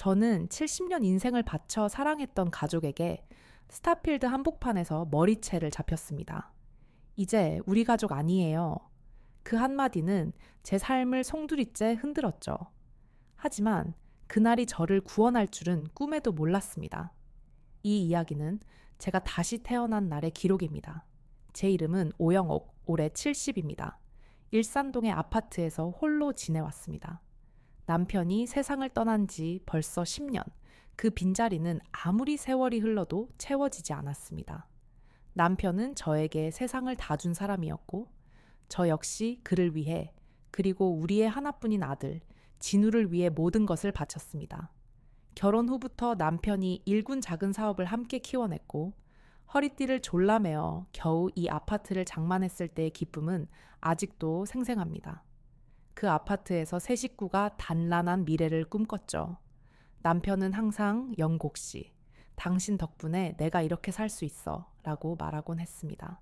저는 70년 인생을 바쳐 사랑했던 가족에게 스타필드 한복판에서 머리채를 잡혔습니다. 이제 우리 가족 아니에요. 그 한마디는 제 삶을 송두리째 흔들었죠. 하지만 그날이 저를 구원할 줄은 꿈에도 몰랐습니다. 이 이야기는 제가 다시 태어난 날의 기록입니다. 제 이름은 오영옥, 올해 70입니다. 일산동의 아파트에서 홀로 지내왔습니다. 남편이 세상을 떠난 지 벌써 10년. 그 빈자리는 아무리 세월이 흘러도 채워지지 않았습니다. 남편은 저에게 세상을 다 준 사람이었고, 저 역시 그를 위해, 그리고 우리의 하나뿐인 아들, 진우를 위해 모든 것을 바쳤습니다. 결혼 후부터 남편이 일군 작은 사업을 함께 키워냈고, 허리띠를 졸라매어 겨우 이 아파트를 장만했을 때의 기쁨은 아직도 생생합니다. 그 아파트에서 세 식구가 단란한 미래를 꿈꿨죠. 남편은 항상 영곡 씨, 당신 덕분에 내가 이렇게 살 수 있어 라고 말하곤 했습니다.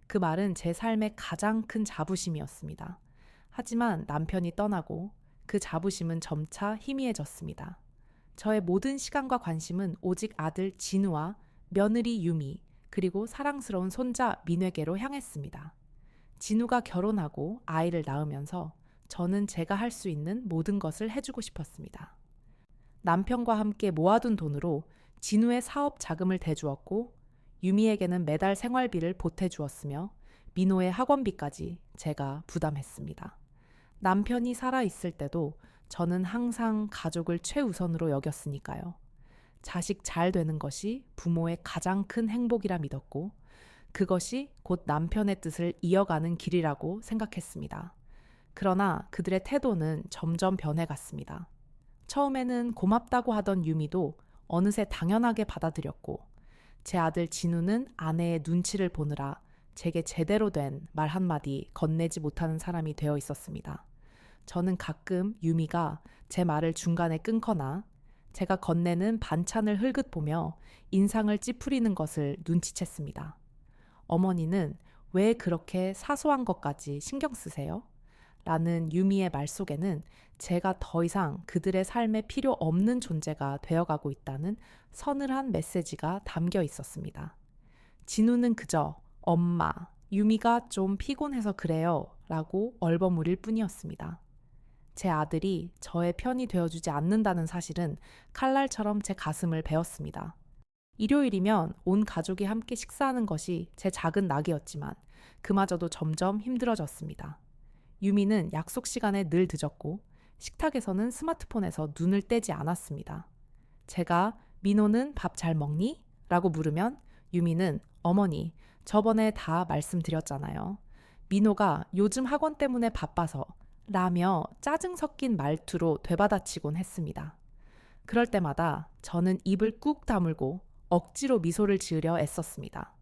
그 말은 제 삶의 가장 큰 자부심이었습니다. 하지만 남편이 떠나고 그 자부심은 점차 희미해졌습니다. 저의 모든 시간과 관심은 오직 아들 진우와 며느리 유미, 그리고 사랑스러운 손자 민회계로 향했습니다. 진우가 결혼하고 아이를 낳으면서 저는 제가 할 수 있는 모든 것을 해주고 싶었습니다. 남편과 함께 모아둔 돈으로 진우의 사업 자금을 대주었고, 유미에게는 매달 생활비를 보태주었으며 민호의 학원비까지 제가 부담했습니다. 남편이 살아있을 때도 저는 항상 가족을 최우선으로 여겼으니까요. 자식 잘 되는 것이 부모의 가장 큰 행복이라 믿었고, 그것이 곧 남편의 뜻을 이어가는 길이라고 생각했습니다. 그러나 그들의 태도는 점점 변해갔습니다. 처음에는 고맙다고 하던 유미도 어느새 당연하게 받아들였고, 제 아들 진우는 아내의 눈치를 보느라 제게 제대로 된 말 한마디 건네지 못하는 사람이 되어 있었습니다. 저는 가끔 유미가 제 말을 중간에 끊거나 제가 건네는 반찬을 흘끗 보며 인상을 찌푸리는 것을 눈치챘습니다. 어머니는 왜 그렇게 사소한 것까지 신경 쓰세요? 라는 유미의 말 속에는 제가 더 이상 그들의 삶에 필요 없는 존재가 되어가고 있다는 서늘한 메시지가 담겨 있었습니다. 진우는 그저 엄마, 유미가 좀 피곤해서 그래요 라고 얼버무릴 뿐이었습니다. 제 아들이 저의 편이 되어주지 않는다는 사실은 칼날처럼 제 가슴을 베었습니다. 일요일이면 온 가족이 함께 식사하는 것이 제 작은 낙이었지만 그마저도 점점 힘들어졌습니다. 유미는 약속 시간에 늘 늦었고 식탁에서는 스마트폰에서 눈을 떼지 않았습니다. 제가 민호는 밥 잘 먹니? 라고 물으면 유미는 어머니, 저번에 다 말씀드렸잖아요. 민호가 요즘 학원 때문에 바빠서 라며 짜증 섞인 말투로 되받아치곤 했습니다. 그럴 때마다 저는 입을 꾹 다물고 억지로 미소를 지으려 애썼습니다.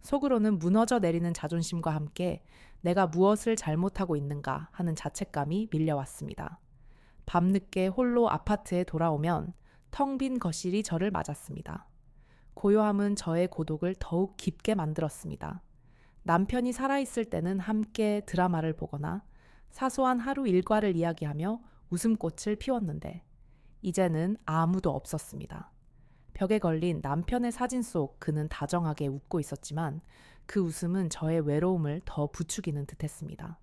속으로는 무너져 내리는 자존심과 함께 내가 무엇을 잘못하고 있는가 하는 자책감이 밀려왔습니다. 밤늦게 홀로 아파트에 돌아오면 텅 빈 거실이 저를 맞았습니다. 고요함은 저의 고독을 더욱 깊게 만들었습니다. 남편이 살아있을 때는 함께 드라마를 보거나 사소한 하루 일과를 이야기하며 웃음꽃을 피웠는데 이제는 아무도 없었습니다. 벽에 걸린 남편의 사진 속 그는 다정하게 웃고 있었지만 그 웃음은 저의 외로움을 더 부추기는 듯했습니다.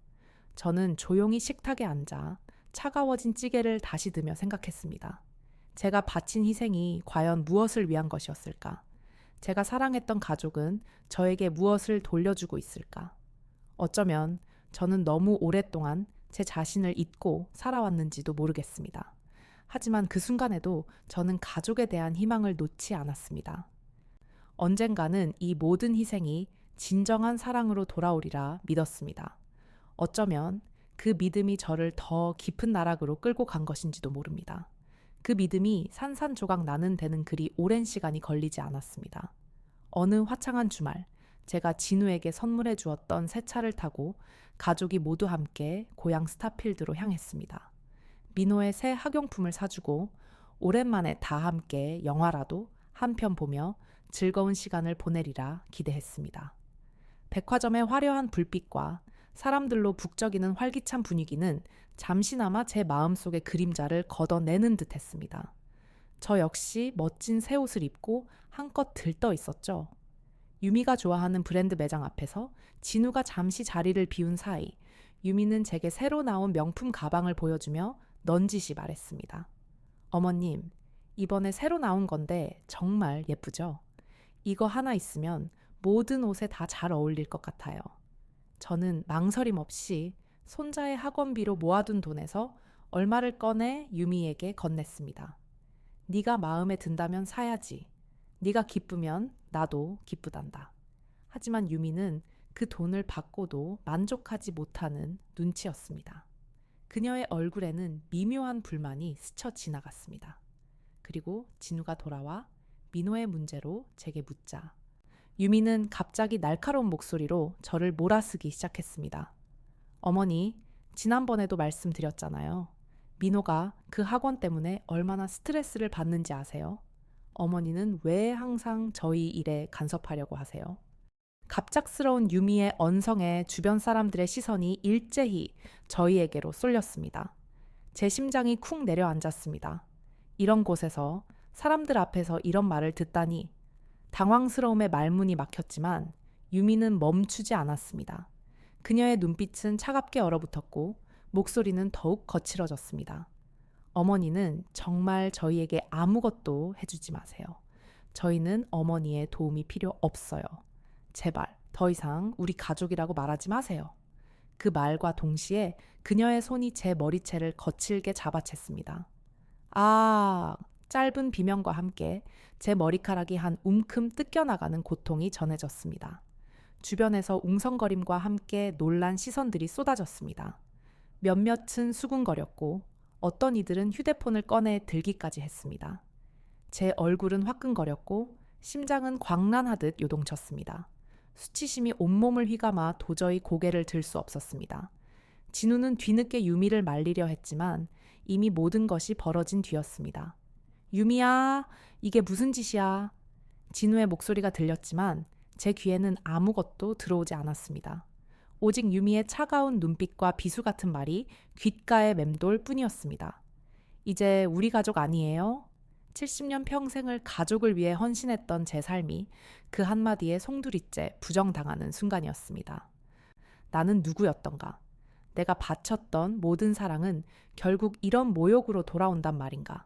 저는 조용히 식탁에 앉아 차가워진 찌개를 다시 드며 생각했습니다. 제가 바친 희생이 과연 무엇을 위한 것이었을까? 제가 사랑했던 가족은 저에게 무엇을 돌려주고 있을까? 어쩌면 저는 너무 오랫동안 제 자신을 잊고 살아왔는지도 모르겠습니다. 하지만 그 순간에도 저는 가족에 대한 희망을 놓지 않았습니다. 언젠가는 이 모든 희생이 진정한 사랑으로 돌아오리라 믿었습니다. 어쩌면 그 믿음이 저를 더 깊은 나락으로 끌고 간 것인지도 모릅니다. 그 믿음이 산산조각 나는 데는 그리 오랜 시간이 걸리지 않았습니다. 어느 화창한 주말, 제가 진우에게 선물해 주었던 새 차를 타고 가족이 모두 함께 고향 스타필드로 향했습니다. 민호의 새 학용품을 사주고 오랜만에 다 함께 영화라도 한 편 보며 즐거운 시간을 보내리라 기대했습니다. 백화점의 화려한 불빛과 사람들로 북적이는 활기찬 분위기는 잠시나마 제 마음속의 그림자를 걷어내는 듯 했습니다. 저 역시 멋진 새 옷을 입고 한껏 들떠 있었죠. 유미가 좋아하는 브랜드 매장 앞에서 진우가 잠시 자리를 비운 사이 유미는 제게 새로 나온 명품 가방을 보여주며 넌지시 말했습니다. 어머님, 이번에 새로 나온 건데 정말 예쁘죠? 이거 하나 있으면 모든 옷에 다 잘 어울릴 것 같아요. 저는 망설임 없이 손자의 학원비로 모아둔 돈에서 얼마를 꺼내 유미에게 건넸습니다. 네가 마음에 든다면 사야지. 네가 기쁘면 나도 기쁘단다. 하지만 유미는 그 돈을 받고도 만족하지 못하는 눈치였습니다. 그녀의 얼굴에는 미묘한 불만이 스쳐 지나갔습니다. 그리고 진우가 돌아와 민호의 문제로 제게 묻자 유미는 갑자기 날카로운 목소리로 저를 몰아쓰기 시작했습니다. 어머니, 지난번에도 말씀드렸잖아요. 민호가 그 학원 때문에 얼마나 스트레스를 받는지 아세요? 어머니는 왜 항상 저희 일에 간섭하려고 하세요? 갑작스러운 유미의 언성에 주변 사람들의 시선이 일제히 저희에게로 쏠렸습니다. 제 심장이 쿵 내려앉았습니다. 이런 곳에서 사람들 앞에서 이런 말을 듣다니 당황스러움에 말문이 막혔지만 유미는 멈추지 않았습니다. 그녀의 눈빛은 차갑게 얼어붙었고 목소리는 더욱 거칠어졌습니다. 어머니는 정말 저희에게 아무것도 해주지 마세요. 저희는 어머니의 도움이 필요 없어요. 제발 더 이상 우리 가족이라고 말하지 마세요. 그 말과 동시에 그녀의 손이 제 머리채를 거칠게 잡아챘습니다. 아, 짧은 비명과 함께 제 머리카락이 한 움큼 뜯겨나가는 고통이 전해졌습니다. 주변에서 웅성거림과 함께 놀란 시선들이 쏟아졌습니다. 몇몇은 수군거렸고 어떤 이들은 휴대폰을 꺼내 들기까지 했습니다. 제 얼굴은 화끈거렸고 심장은 광란하듯 요동쳤습니다. 수치심이 온몸을 휘감아 도저히 고개를 들 수 없었습니다. 진우는 뒤늦게 유미를 말리려 했지만 이미 모든 것이 벌어진 뒤였습니다. 유미야, 이게 무슨 짓이야? 진우의 목소리가 들렸지만 제 귀에는 아무것도 들어오지 않았습니다. 오직 유미의 차가운 눈빛과 비수 같은 말이 귓가에 맴돌 뿐이었습니다. 이제 우리 가족 아니에요? 70년 평생을 가족을 위해 헌신했던 제 삶이 그 한마디에 송두리째 부정당하는 순간이었습니다. 나는 누구였던가? 내가 바쳤던 모든 사랑은 결국 이런 모욕으로 돌아온단 말인가?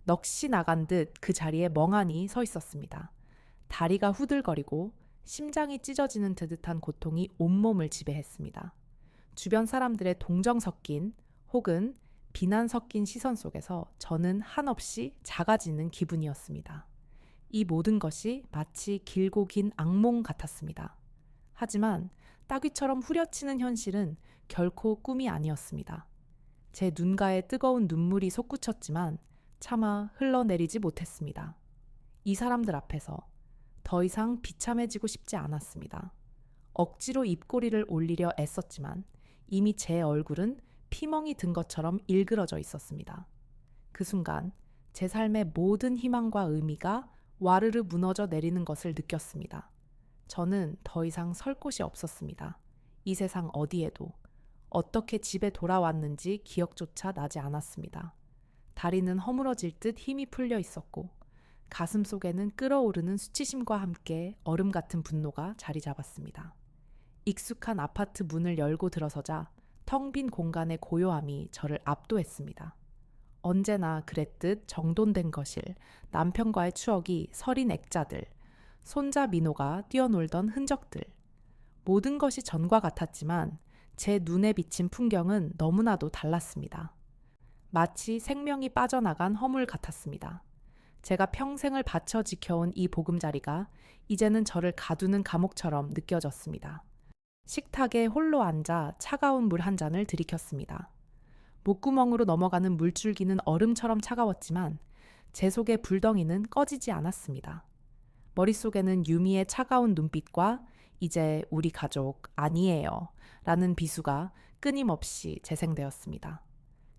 넋이 나간 듯 그 자리에 멍하니 서 있었습니다. 다리가 후들거리고 심장이 찢어지는 듯한 고통이 온몸을 지배했습니다. 주변 사람들의 동정 섞인 혹은 비난 섞인 시선 속에서 저는 한없이 작아지는 기분이었습니다. 이 모든 것이 마치 길고 긴 악몽 같았습니다. 하지만 따귀처럼 후려치는 현실은 결코 꿈이 아니었습니다. 제 눈가에 뜨거운 눈물이 솟구쳤지만 차마 흘러내리지 못했습니다. 이 사람들 앞에서 더 이상 비참해지고 싶지 않았습니다. 억지로 입꼬리를 올리려 애썼지만 이미 제 얼굴은 피멍이 든 것처럼 일그러져 있었습니다. 그 순간 제 삶의 모든 희망과 의미가 와르르 무너져 내리는 것을 느꼈습니다. 저는 더 이상 설 곳이 없었습니다. 이 세상 어디에도 어떻게 집에 돌아왔는지 기억조차 나지 않았습니다. 다리는 허물어질 듯 힘이 풀려 있었고 가슴 속에는 끓어오르는 수치심과 함께 얼음 같은 분노가 자리 잡았습니다. 익숙한 아파트 문을 열고 들어서자 텅 빈 공간의 고요함이 저를 압도했습니다. 언제나 그랬듯 정돈된 거실, 남편과의 추억이 서린 액자들, 손자 민호가 뛰어놀던 흔적들. 모든 것이 전과 같았지만 제 눈에 비친 풍경은 너무나도 달랐습니다. 마치 생명이 빠져나간 허물 같았습니다. 제가 평생을 바쳐 지켜온 이 보금자리가 이제는 저를 가두는 감옥처럼 느껴졌습니다. 식탁에 홀로 앉아 차가운 물 한 잔을 들이켰습니다. 목구멍으로 넘어가는 물줄기는 얼음처럼 차가웠지만 제 속의 불덩이는 꺼지지 않았습니다. 머릿속에는 유미의 차가운 눈빛과 이제 우리 가족 아니에요 라는 비수가 끊임없이 재생되었습니다.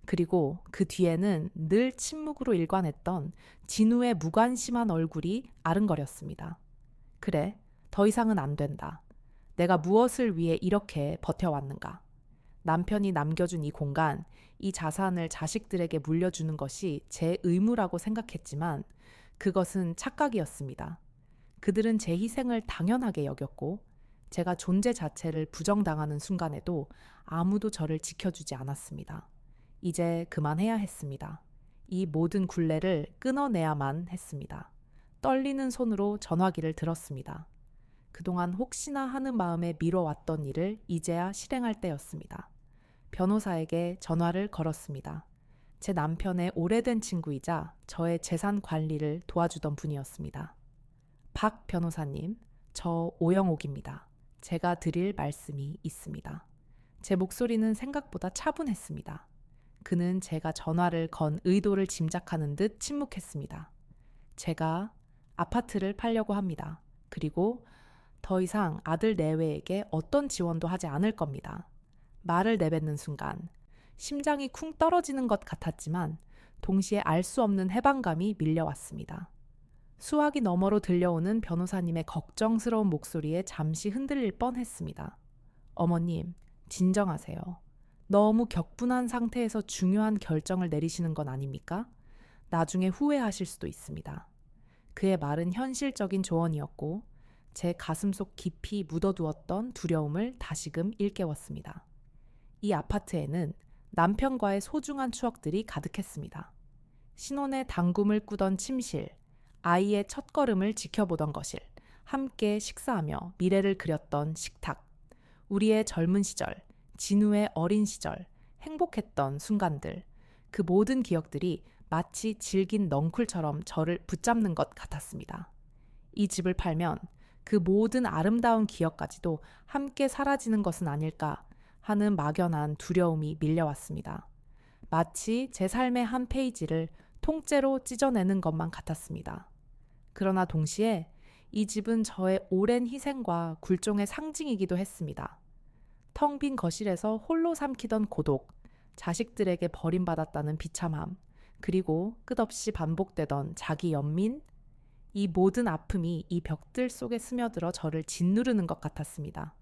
그리고 그 뒤에는 늘 침묵으로 일관했던 진우의 무관심한 얼굴이 아른거렸습니다. 그래, 더 이상은 안 된다. 내가 무엇을 위해 이렇게 버텨왔는가? 남편이 남겨준 이 공간, 이 자산을 자식들에게 물려주는 것이 제 의무라고 생각했지만 그것은 착각이었습니다. 그들은 제 희생을 당연하게 여겼고 제가 존재 자체를 부정당하는 순간에도 아무도 저를 지켜주지 않았습니다. 이제 그만해야 했습니다. 이 모든 굴레를 끊어내야만 했습니다. 떨리는 손으로 전화기를 들었습니다. 그동안 혹시나 하는 마음에 미뤄왔던 일을 이제야 실행할 때였습니다. 변호사에게 전화를 걸었습니다. 제 남편의 오래된 친구이자 저의 재산 관리를 도와주던 분이었습니다. 박 변호사님, 저 오영옥입니다. 제가 드릴 말씀이 있습니다. 제 목소리는 생각보다 차분했습니다. 그는 제가 전화를 건 의도를 짐작하는 듯 침묵했습니다. 제가 아파트를 팔려고 합니다. 그리고 더 이상 아들 내외에게 어떤 지원도 하지 않을 겁니다. 말을 내뱉는 순간 심장이 쿵 떨어지는 것 같았지만 동시에 알 수 없는 해방감이 밀려왔습니다. 수화기 너머로 들려오는 변호사님의 걱정스러운 목소리에 잠시 흔들릴 뻔했습니다. 어머님, 진정하세요. 너무 격분한 상태에서 중요한 결정을 내리시는 건 아닙니까? 나중에 후회하실 수도 있습니다. 그의 말은 현실적인 조언이었고 제 가슴속 깊이 묻어두었던 두려움을 다시금 일깨웠습니다. 이 아파트에는 남편과의 소중한 추억들이 가득했습니다. 신혼의 당금을 꾸던 침실, 아이의 첫걸음을 지켜보던 거실, 함께 식사하며 미래를 그렸던 식탁, 우리의 젊은 시절, 진우의 어린 시절, 행복했던 순간들, 그 모든 기억들이 마치 질긴 넝쿨처럼 저를 붙잡는 것 같았습니다. 이 집을 팔면 그 모든 아름다운 기억까지도 함께 사라지는 것은 아닐까 하는 막연한 두려움이 밀려왔습니다. 마치 제 삶의 한 페이지를 통째로 찢어내는 것만 같았습니다. 그러나 동시에 이 집은 저의 오랜 희생과 굴종의 상징이기도 했습니다. 텅 빈 거실에서 홀로 삼키던 고독, 자식들에게 버림받았다는 비참함, 그리고 끝없이 반복되던 자기 연민, 이 모든 아픔이 이 벽들 속에 스며들어 저를 짓누르는 것 같았습니다.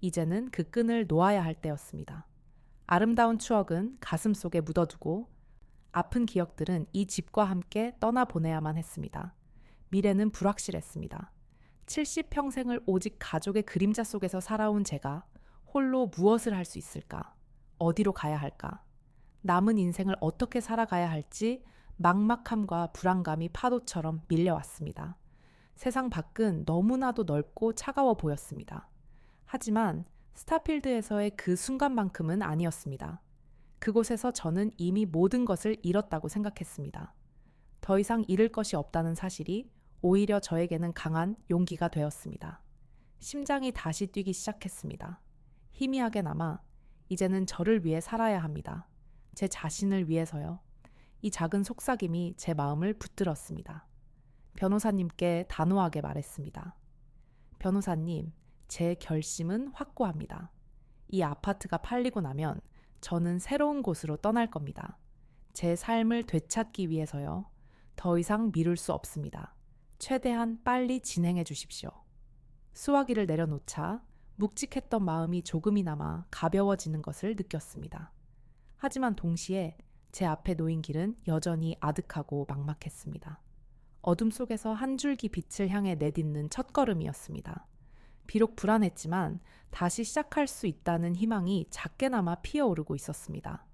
이제는 그 끈을 놓아야 할 때였습니다. 아름다운 추억은 가슴 속에 묻어두고 아픈 기억들은 이 집과 함께 떠나보내야만 했습니다. 미래는 불확실했습니다. 70평생을 오직 가족의 그림자 속에서 살아온 제가 홀로 무엇을 할 수 있을까? 어디로 가야 할까? 남은 인생을 어떻게 살아가야 할지 막막함과 불안감이 파도처럼 밀려왔습니다. 세상 밖은 너무나도 넓고 차가워 보였습니다. 하지만 스타필드에서의 그 순간만큼은 아니었습니다. 그곳에서 저는 이미 모든 것을 잃었다고 생각했습니다. 더 이상 잃을 것이 없다는 사실이 오히려 저에게는 강한 용기가 되었습니다. 심장이 다시 뛰기 시작했습니다. 희미하게나마 이제는 저를 위해 살아야 합니다. 제 자신을 위해서요. 이 작은 속삭임이 제 마음을 붙들었습니다. 변호사님께 단호하게 말했습니다. 변호사님, 제 결심은 확고합니다. 이 아파트가 팔리고 나면 저는 새로운 곳으로 떠날 겁니다. 제 삶을 되찾기 위해서요. 더 이상 미룰 수 없습니다. 최대한 빨리 진행해 주십시오. 수화기를 내려놓자 묵직했던 마음이 조금이나마 가벼워지는 것을 느꼈습니다. 하지만 동시에 제 앞에 놓인 길은 여전히 아득하고 막막했습니다. 어둠 속에서 한 줄기 빛을 향해 내딛는 첫걸음이었습니다. 비록 불안했지만 다시 시작할 수 있다는 희망이 작게나마 피어오르고 있었습니다.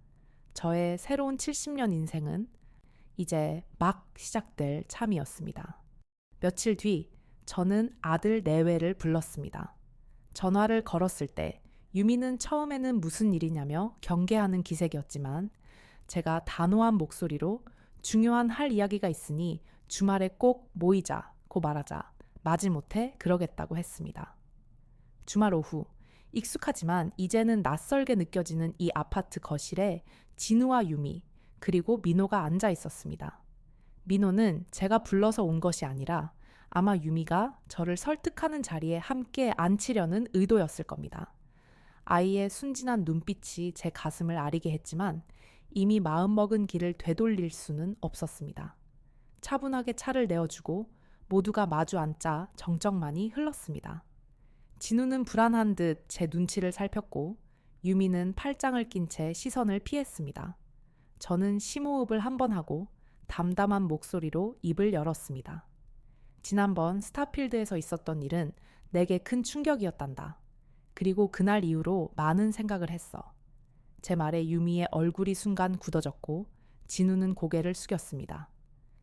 저의 새로운 70년 인생은 이제 막 시작될 참이었습니다. 며칠 뒤 저는 아들 내외를 불렀습니다. 전화를 걸었을 때 유미는 처음에는 무슨 일이냐며 경계하는 기색이었지만 제가 단호한 목소리로 중요한 할 이야기가 있으니 주말에 꼭 모이자고 말하자 마지못해 그러겠다고 했습니다. 주말 오후 익숙하지만 이제는 낯설게 느껴지는 이 아파트 거실에 진우와 유미 그리고 민호가 앉아 있었습니다. 민호는 제가 불러서 온 것이 아니라 아마 유미가 저를 설득하는 자리에 함께 앉히려는 의도였을 겁니다. 아이의 순진한 눈빛이 제 가슴을 아리게 했지만 이미 마음먹은 길을 되돌릴 수는 없었습니다. 차분하게 차를 내어주고 모두가 마주 앉자 정적만이 흘렀습니다. 진우는 불안한 듯 제 눈치를 살폈고 유미는 팔짱을 낀 채 시선을 피했습니다. 저는 심호흡을 한 번 하고 담담한 목소리로 입을 열었습니다. 지난번 스타필드에서 있었던 일은 내게 큰 충격이었단다. 그리고 그날 이후로 많은 생각을 했어. 제 말에 유미의 얼굴이 순간 굳어졌고 진우는 고개를 숙였습니다.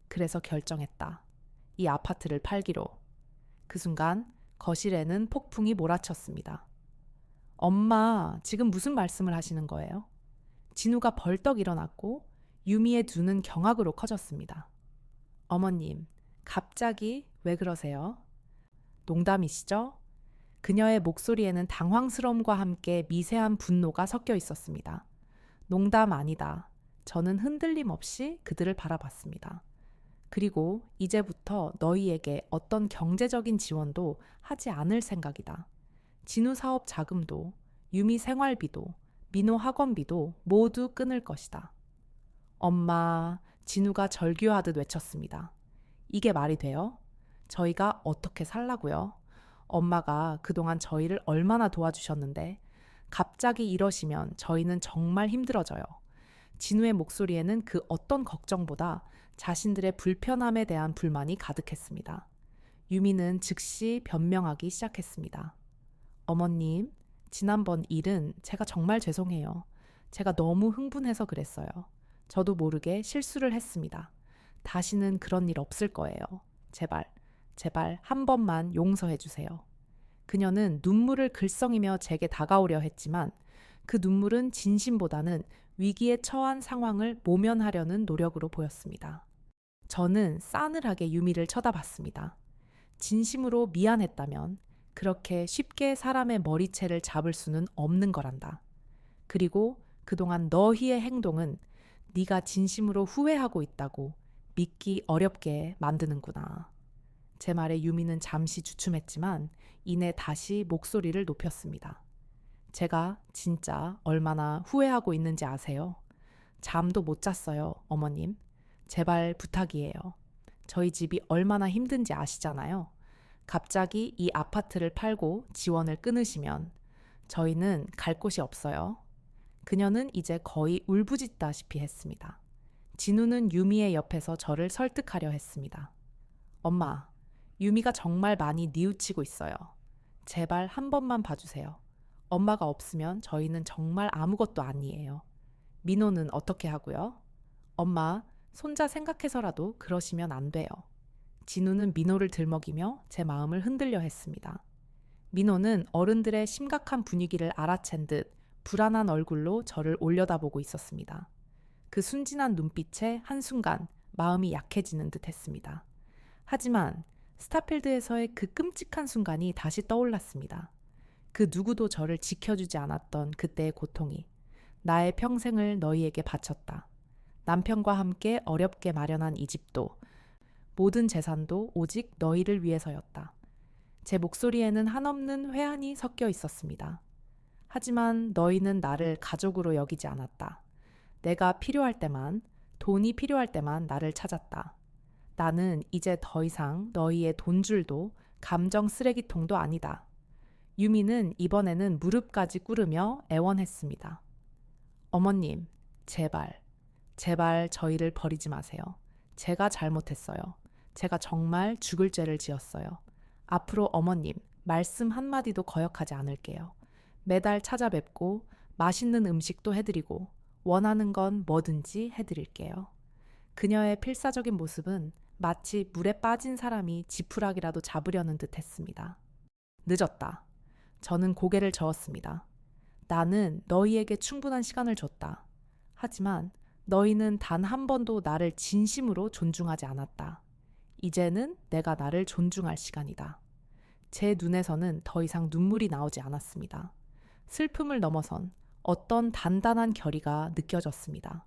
그래서 결정했다. 이 아파트를 팔기로. 그 순간 거실에는 폭풍이 몰아쳤습니다. 엄마, 지금 무슨 말씀을 하시는 거예요? 진우가 벌떡 일어났고 유미의 두 눈 경악으로 커졌습니다. 어머님, 갑자기 왜 그러세요? 농담이시죠? 그녀의 목소리에는 당황스러움과 함께 미세한 분노가 섞여 있었습니다. 농담 아니다. 저는 흔들림 없이 그들을 바라봤습니다. 그리고 이제부터 너희에게 어떤 경제적인 지원도 하지 않을 생각이다. 진우 사업 자금도, 유미 생활비도, 민호 학원비도 모두 끊을 것이다. 엄마, 진우가 절규하듯 외쳤습니다. 이게 말이 돼요? 저희가 어떻게 살라고요? 엄마가 그동안 저희를 얼마나 도와주셨는데 갑자기 이러시면 저희는 정말 힘들어져요. 진우의 목소리에는 그 어떤 걱정보다 자신들의 불편함에 대한 불만이 가득했습니다. 유미는 즉시 변명하기 시작했습니다. 어머님, 지난번 일은 제가 정말 죄송해요. 제가 너무 흥분해서 그랬어요. 저도 모르게 실수를 했습니다. 다시는 그런 일 없을 거예요. 제발, 제발 한 번만 용서해 주세요. 그녀는 눈물을 글썽이며 제게 다가오려 했지만 그 눈물은 진심보다는 위기에 처한 상황을 모면하려는 노력으로 보였습니다. 저는 싸늘하게 유미를 쳐다봤습니다. 진심으로 미안했다면 그렇게 쉽게 사람의 머리채를 잡을 수는 없는 거란다. 그리고 그동안 너희의 행동은 네가 진심으로 후회하고 있다고 믿기 어렵게 만드는구나. 제 말에 유미는 잠시 주춤했지만 이내 다시 목소리를 높였습니다. 제가 진짜 얼마나 후회하고 있는지 아세요? 잠도 못 잤어요, 어머님. 제발 부탁이에요. 저희 집이 얼마나 힘든지 아시잖아요. 갑자기 이 아파트를 팔고 지원을 끊으시면 저희는 갈 곳이 없어요. 그녀는 이제 거의 울부짖다시피 했습니다. 진우는 유미의 옆에서 저를 설득하려 했습니다. 엄마, 유미가 정말 많이 뉘우치고 있어요. 제발 한 번만 봐주세요. 엄마가 없으면 저희는 정말 아무것도 아니에요. 민호는 어떻게 하고요? 엄마, 손자 생각해서라도 그러시면 안 돼요. 진우는 민호를 들먹이며 제 마음을 흔들려 했습니다. 민호는 어른들의 심각한 분위기를 알아챈 듯 불안한 얼굴로 저를 올려다보고 있었습니다. 그 순진한 눈빛에 한순간 마음이 약해지는 듯 했습니다. 하지만 스타필드에서의 그 끔찍한 순간이 다시 떠올랐습니다. 그 누구도 저를 지켜주지 않았던 그때의 고통이 나의 평생을 너희에게 바쳤다. 남편과 함께 어렵게 마련한 이 집도 모든 재산도 오직 너희를 위해서였다. 제 목소리에는 한없는 회한이 섞여 있었습니다. 하지만 너희는 나를 가족으로 여기지 않았다. 내가 필요할 때만, 돈이 필요할 때만 나를 찾았다. 나는 이제 더 이상 너희의 돈줄도 감정 쓰레기통도 아니다. 유미는 이번에는 무릎까지 꿇으며 애원했습니다. 어머님, 제발, 제발 저희를 버리지 마세요. 제가 잘못했어요. 제가 정말 죽을 죄를 지었어요. 앞으로 어머님, 말씀 한마디도 거역하지 않을게요. 매달 찾아뵙고 맛있는 음식도 해드리고 원하는 건 뭐든지 해드릴게요. 그녀의 필사적인 모습은 마치 물에 빠진 사람이 지푸라기라도 잡으려는 듯 했습니다. 늦었다. 저는 고개를 저었습니다. 나는 너희에게 충분한 시간을 줬다. 하지만 너희는 단 한 번도 나를 진심으로 존중하지 않았다. 이제는 내가 나를 존중할 시간이다. 제 눈에서는 더 이상 눈물이 나오지 않았습니다. 슬픔을 넘어선 어떤 단단한 결의가 느껴졌습니다.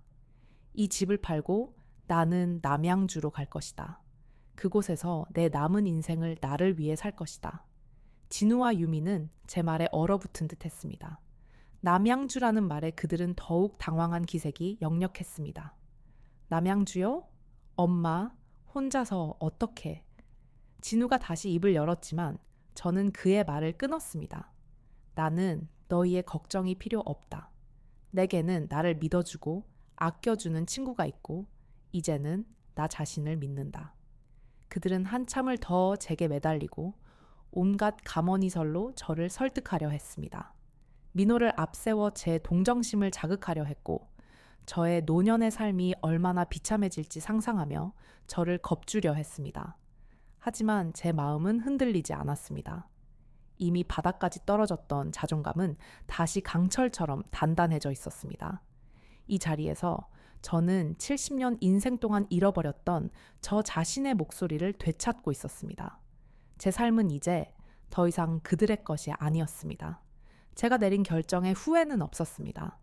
이 집을 팔고 나는 남양주로 갈 것이다. 그곳에서 내 남은 인생을 나를 위해 살 것이다. 진우와 유미는 제 말에 얼어붙은 듯 했습니다. 남양주라는 말에 그들은 더욱 당황한 기색이 역력했습니다. 남양주요? 엄마, 혼자서 어떻게? 진우가 다시 입을 열었지만 저는 그의 말을 끊었습니다. 나는 너희의 걱정이 필요 없다. 내게는 나를 믿어주고 아껴주는 친구가 있고 이제는 나 자신을 믿는다. 그들은 한참을 더 제게 매달리고 온갖 감언이설로 저를 설득하려 했습니다. 민호를 앞세워 제 동정심을 자극하려 했고 저의 노년의 삶이 얼마나 비참해질지 상상하며 저를 겁주려 했습니다. 하지만 제 마음은 흔들리지 않았습니다. 이미 바닥까지 떨어졌던 자존감은 다시 강철처럼 단단해져 있었습니다. 이 자리에서 저는 70년 인생 동안 잃어버렸던 저 자신의 목소리를 되찾고 있었습니다. 제 삶은 이제 더 이상 그들의 것이 아니었습니다. 제가 내린 결정에 후회는 없었습니다.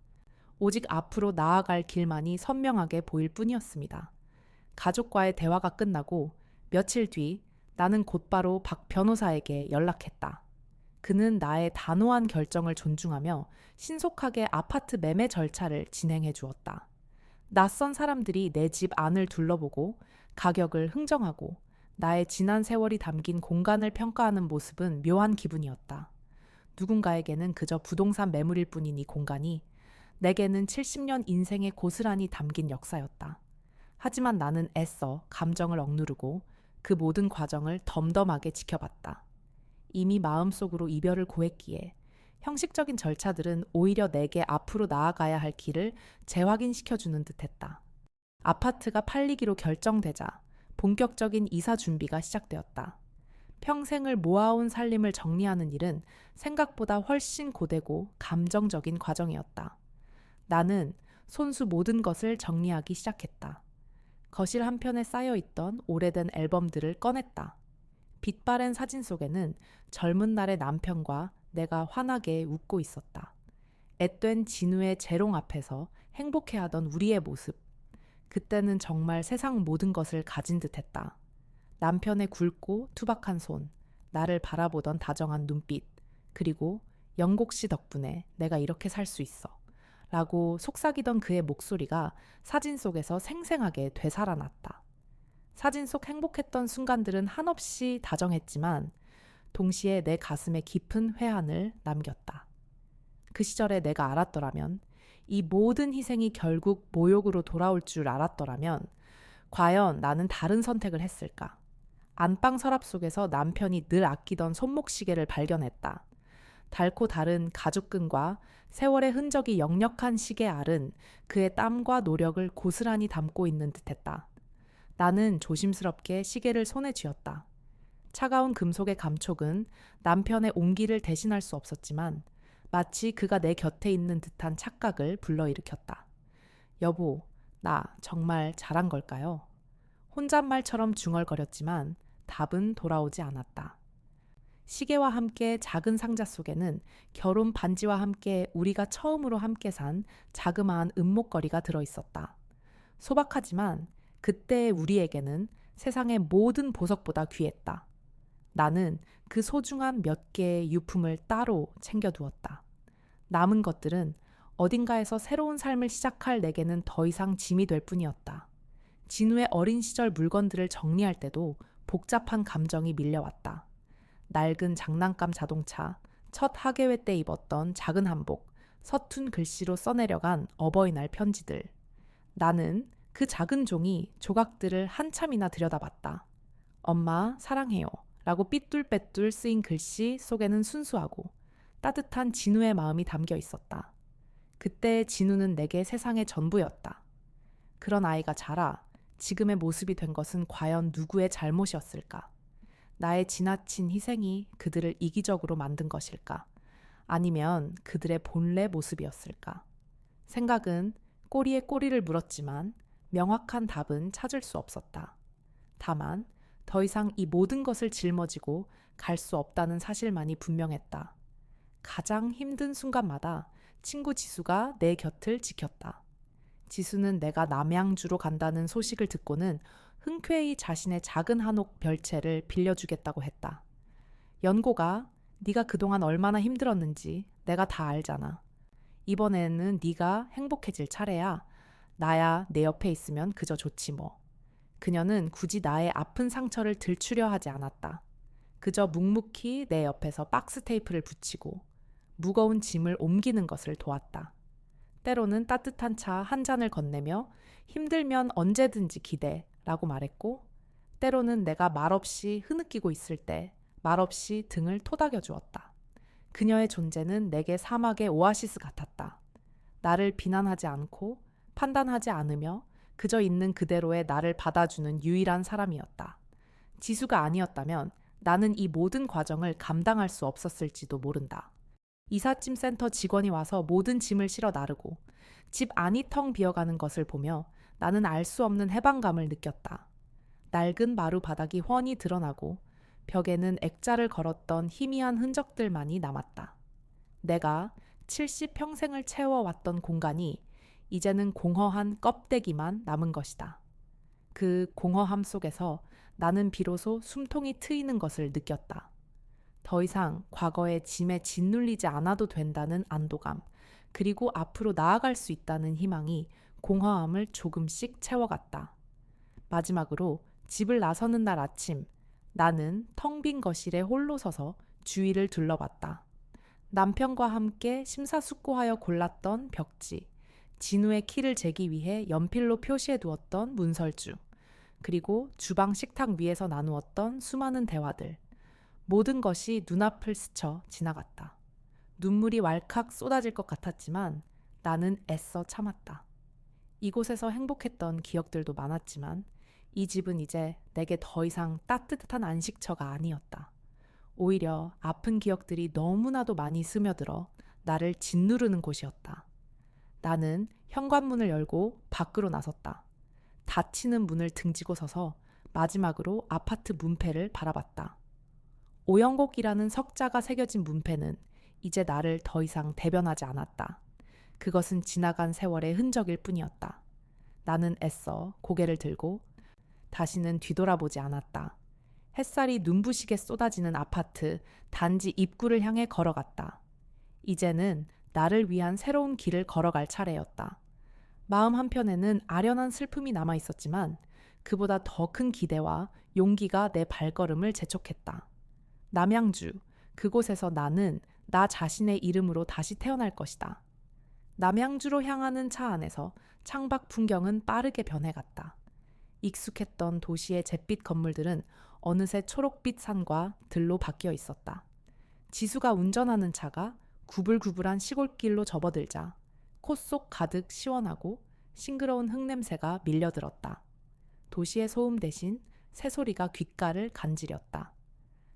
오직 앞으로 나아갈 길만이 선명하게 보일 뿐이었습니다. 가족과의 대화가 끝나고 며칠 뒤 나는 곧바로 박 변호사에게 연락했다. 그는 나의 단호한 결정을 존중하며 신속하게 아파트 매매 절차를 진행해 주었다. 낯선 사람들이 내 집 안을 둘러보고 가격을 흥정하고 나의 지난 세월이 담긴 공간을 평가하는 모습은 묘한 기분이었다. 누군가에게는 그저 부동산 매물일 뿐인 이 공간이 내게는 70년 인생의 고스란히 담긴 역사였다. 하지만 나는 애써 감정을 억누르고 그 모든 과정을 덤덤하게 지켜봤다. 이미 마음속으로 이별을 고했기에 형식적인 절차들은 오히려 내게 앞으로 나아가야 할 길을 재확인시켜주는 듯했다. 아파트가 팔리기로 결정되자 본격적인 이사 준비가 시작되었다. 평생을 모아온 살림을 정리하는 일은 생각보다 훨씬 고되고 감정적인 과정이었다. 나는 손수 모든 것을 정리하기 시작했다. 거실 한편에 쌓여있던 오래된 앨범들을 꺼냈다. 빛바랜 사진 속에는 젊은 날의 남편과 내가 환하게 웃고 있었다. 앳된 진우의 재롱 앞에서 행복해하던 우리의 모습. 그때는 정말 세상 모든 것을 가진 듯했다. 남편의 굵고 투박한 손, 나를 바라보던 다정한 눈빛, 그리고 영국 씨 덕분에 내가 이렇게 살 수 있어. 라고 속삭이던 그의 목소리가 사진 속에서 생생하게 되살아났다. 사진 속 행복했던 순간들은 한없이 다정했지만 동시에 내 가슴에 깊은 회한을 남겼다. 그 시절에 내가 알았더라면, 이 모든 희생이 결국 모욕으로 돌아올 줄 알았더라면 과연 나는 다른 선택을 했을까? 안방 서랍 속에서 남편이 늘 아끼던 손목시계를 발견했다. 닳고 다른 가죽끈과 세월의 흔적이 역력한 시계 알은 그의 땀과 노력을 고스란히 담고 있는 듯했다. 나는 조심스럽게 시계를 손에 쥐었다. 차가운 금속의 감촉은 남편의 온기를 대신할 수 없었지만 마치 그가 내 곁에 있는 듯한 착각을 불러일으켰다. 여보, 나 정말 잘한 걸까요? 혼잣말처럼 중얼거렸지만 답은 돌아오지 않았다. 시계와 함께 작은 상자 속에는 결혼 반지와 함께 우리가 처음으로 함께 산 자그마한 은목걸이가 들어있었다. 소박하지만 그때의 우리에게는 세상의 모든 보석보다 귀했다. 나는 그 소중한 몇 개의 유품을 따로 챙겨두었다. 남은 것들은 어딘가에서 새로운 삶을 시작할 내게는 더 이상 짐이 될 뿐이었다. 진우의 어린 시절 물건들을 정리할 때도 복잡한 감정이 밀려왔다. 낡은 장난감 자동차, 첫 학예회 때 입었던 작은 한복, 서툰 글씨로 써내려간 어버이날 편지들. 나는 그 작은 종이 조각들을 한참이나 들여다봤다. 엄마 사랑해요 라고 삐뚤빼뚤 쓰인 글씨 속에는 순수하고 따뜻한 진우의 마음이 담겨 있었다. 그때의 진우는 내게 세상의 전부였다. 그런 아이가 자라 지금의 모습이 된 것은 과연 누구의 잘못이었을까? 나의 지나친 희생이 그들을 이기적으로 만든 것일까? 아니면 그들의 본래 모습이었을까? 생각은 꼬리에 꼬리를 물었지만 명확한 답은 찾을 수 없었다. 다만 더 이상 이 모든 것을 짊어지고 갈 수 없다는 사실만이 분명했다. 가장 힘든 순간마다 친구 지수가 내 곁을 지켰다. 지수는 내가 남양주로 간다는 소식을 듣고는 흔쾌히 자신의 작은 한옥 별채를 빌려주겠다고 했다. 연고가 네가 그동안 얼마나 힘들었는지 내가 다 알잖아. 이번에는 네가 행복해질 차례야. 나야 내 옆에 있으면 그저 좋지 뭐. 그녀는 굳이 나의 아픈 상처를 들추려 하지 않았다. 그저 묵묵히 내 옆에서 박스 테이프를 붙이고 무거운 짐을 옮기는 것을 도왔다. 때로는 따뜻한 차 한 잔을 건네며 힘들면 언제든지 기대라고 말했고, 때로는 내가 말없이 흐느끼고 있을 때 말없이 등을 토닥여 주었다. 그녀의 존재는 내게 사막의 오아시스 같았다. 나를 비난하지 않고 판단하지 않으며 그저 있는 그대로의 나를 받아주는 유일한 사람이었다. 지수가 아니었다면 나는 이 모든 과정을 감당할 수 없었을지도 모른다. 이삿짐 센터 직원이 와서 모든 짐을 실어 나르고 집 안이 텅 비어가는 것을 보며 나는 알 수 없는 해방감을 느꼈다. 낡은 마루 바닥이 훤히 드러나고 벽에는 액자를 걸었던 희미한 흔적들만이 남았다. 내가 70평생을 채워왔던 공간이 이제는 공허한 껍데기만 남은 것이다. 그 공허함 속에서 나는 비로소 숨통이 트이는 것을 느꼈다. 더 이상 과거의 짐에 짓눌리지 않아도 된다는 안도감, 그리고 앞으로 나아갈 수 있다는 희망이 공허함을 조금씩 채워갔다. 마지막으로 집을 나서는 날 아침, 나는 텅 빈 거실에 홀로 서서 주위를 둘러봤다. 남편과 함께 심사숙고하여 골랐던 벽지, 진우의 키를 재기 위해 연필로 표시해 두었던 문설주, 그리고 주방 식탁 위에서 나누었던 수많은 대화들. 모든 것이 눈앞을 스쳐 지나갔다. 눈물이 왈칵 쏟아질 것 같았지만 나는 애써 참았다. 이곳에서 행복했던 기억들도 많았지만 이 집은 이제 내게 더 이상 따뜻한 안식처가 아니었다. 오히려 아픈 기억들이 너무나도 많이 스며들어 나를 짓누르는 곳이었다. 나는 현관문을 열고 밖으로 나섰다. 닫히는 문을 등지고 서서 마지막으로 아파트 문패를 바라봤다. 오영곡이라는 석자가 새겨진 문패는 이제 나를 더 이상 대변하지 않았다. 그것은 지나간 세월의 흔적일 뿐이었다. 나는 애써 고개를 들고 다시는 뒤돌아보지 않았다. 햇살이 눈부시게 쏟아지는 아파트 단지 입구를 향해 걸어갔다. 이제는 나를 위한 새로운 길을 걸어갈 차례였다. 마음 한편에는 아련한 슬픔이 남아 있었지만 그보다 더 큰 기대와 용기가 내 발걸음을 재촉했다. 남양주, 그곳에서 나는 나 자신의 이름으로 다시 태어날 것이다. 남양주로 향하는 차 안에서 창밖 풍경은 빠르게 변해갔다. 익숙했던 도시의 잿빛 건물들은 어느새 초록빛 산과 들로 바뀌어 있었다. 지수가 운전하는 차가 구불구불한 시골길로 접어들자 콧속 가득 시원하고 싱그러운 흙냄새가 밀려들었다. 도시의 소음 대신 새소리가 귓가를 간지렸다.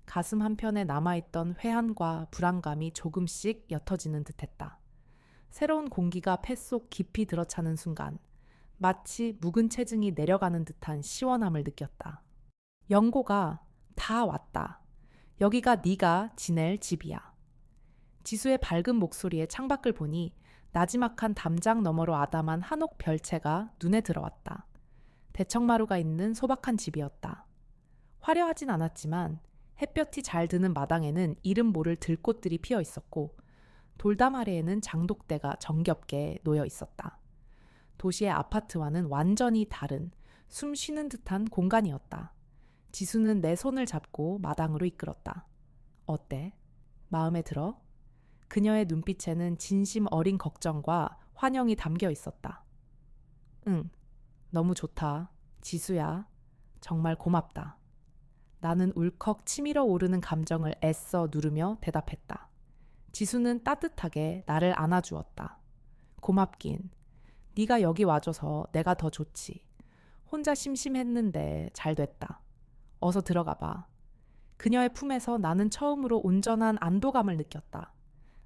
가슴 한편에 남아있던 회한과 불안감이 조금씩 옅어지는 듯했다. 새로운 공기가 폐 속 깊이 들어차는 순간 마치 묵은 체증이 내려가는 듯한 시원함을 느꼈다. 영고가 다 왔다. 여기가 네가 지낼 집이야. 지수의 밝은 목소리에 창밖을 보니 나지막한 담장 너머로 아담한 한옥 별채가 눈에 들어왔다. 대청마루가 있는 소박한 집이었다. 화려하진 않았지만 햇볕이 잘 드는 마당에는 이름 모를 들꽃들이 피어 있었고 돌담 아래에는 장독대가 정겹게 놓여 있었다. 도시의 아파트와는 완전히 다른 숨 쉬는 듯한 공간이었다. 지수는 내 손을 잡고 마당으로 이끌었다. 어때? 마음에 들어? 그녀의 눈빛에는 진심 어린 걱정과 환영이 담겨 있었다. 응, 너무 좋다. 지수야, 정말 고맙다. 나는 울컥 치밀어 오르는 감정을 애써 누르며 대답했다. 지수는 따뜻하게 나를 안아주었다. 고맙긴. 네가 여기 와줘서 내가 더 좋지. 혼자 심심했는데 잘 됐다. 어서 들어가 봐. 그녀의 품에서 나는 처음으로 온전한 안도감을 느꼈다.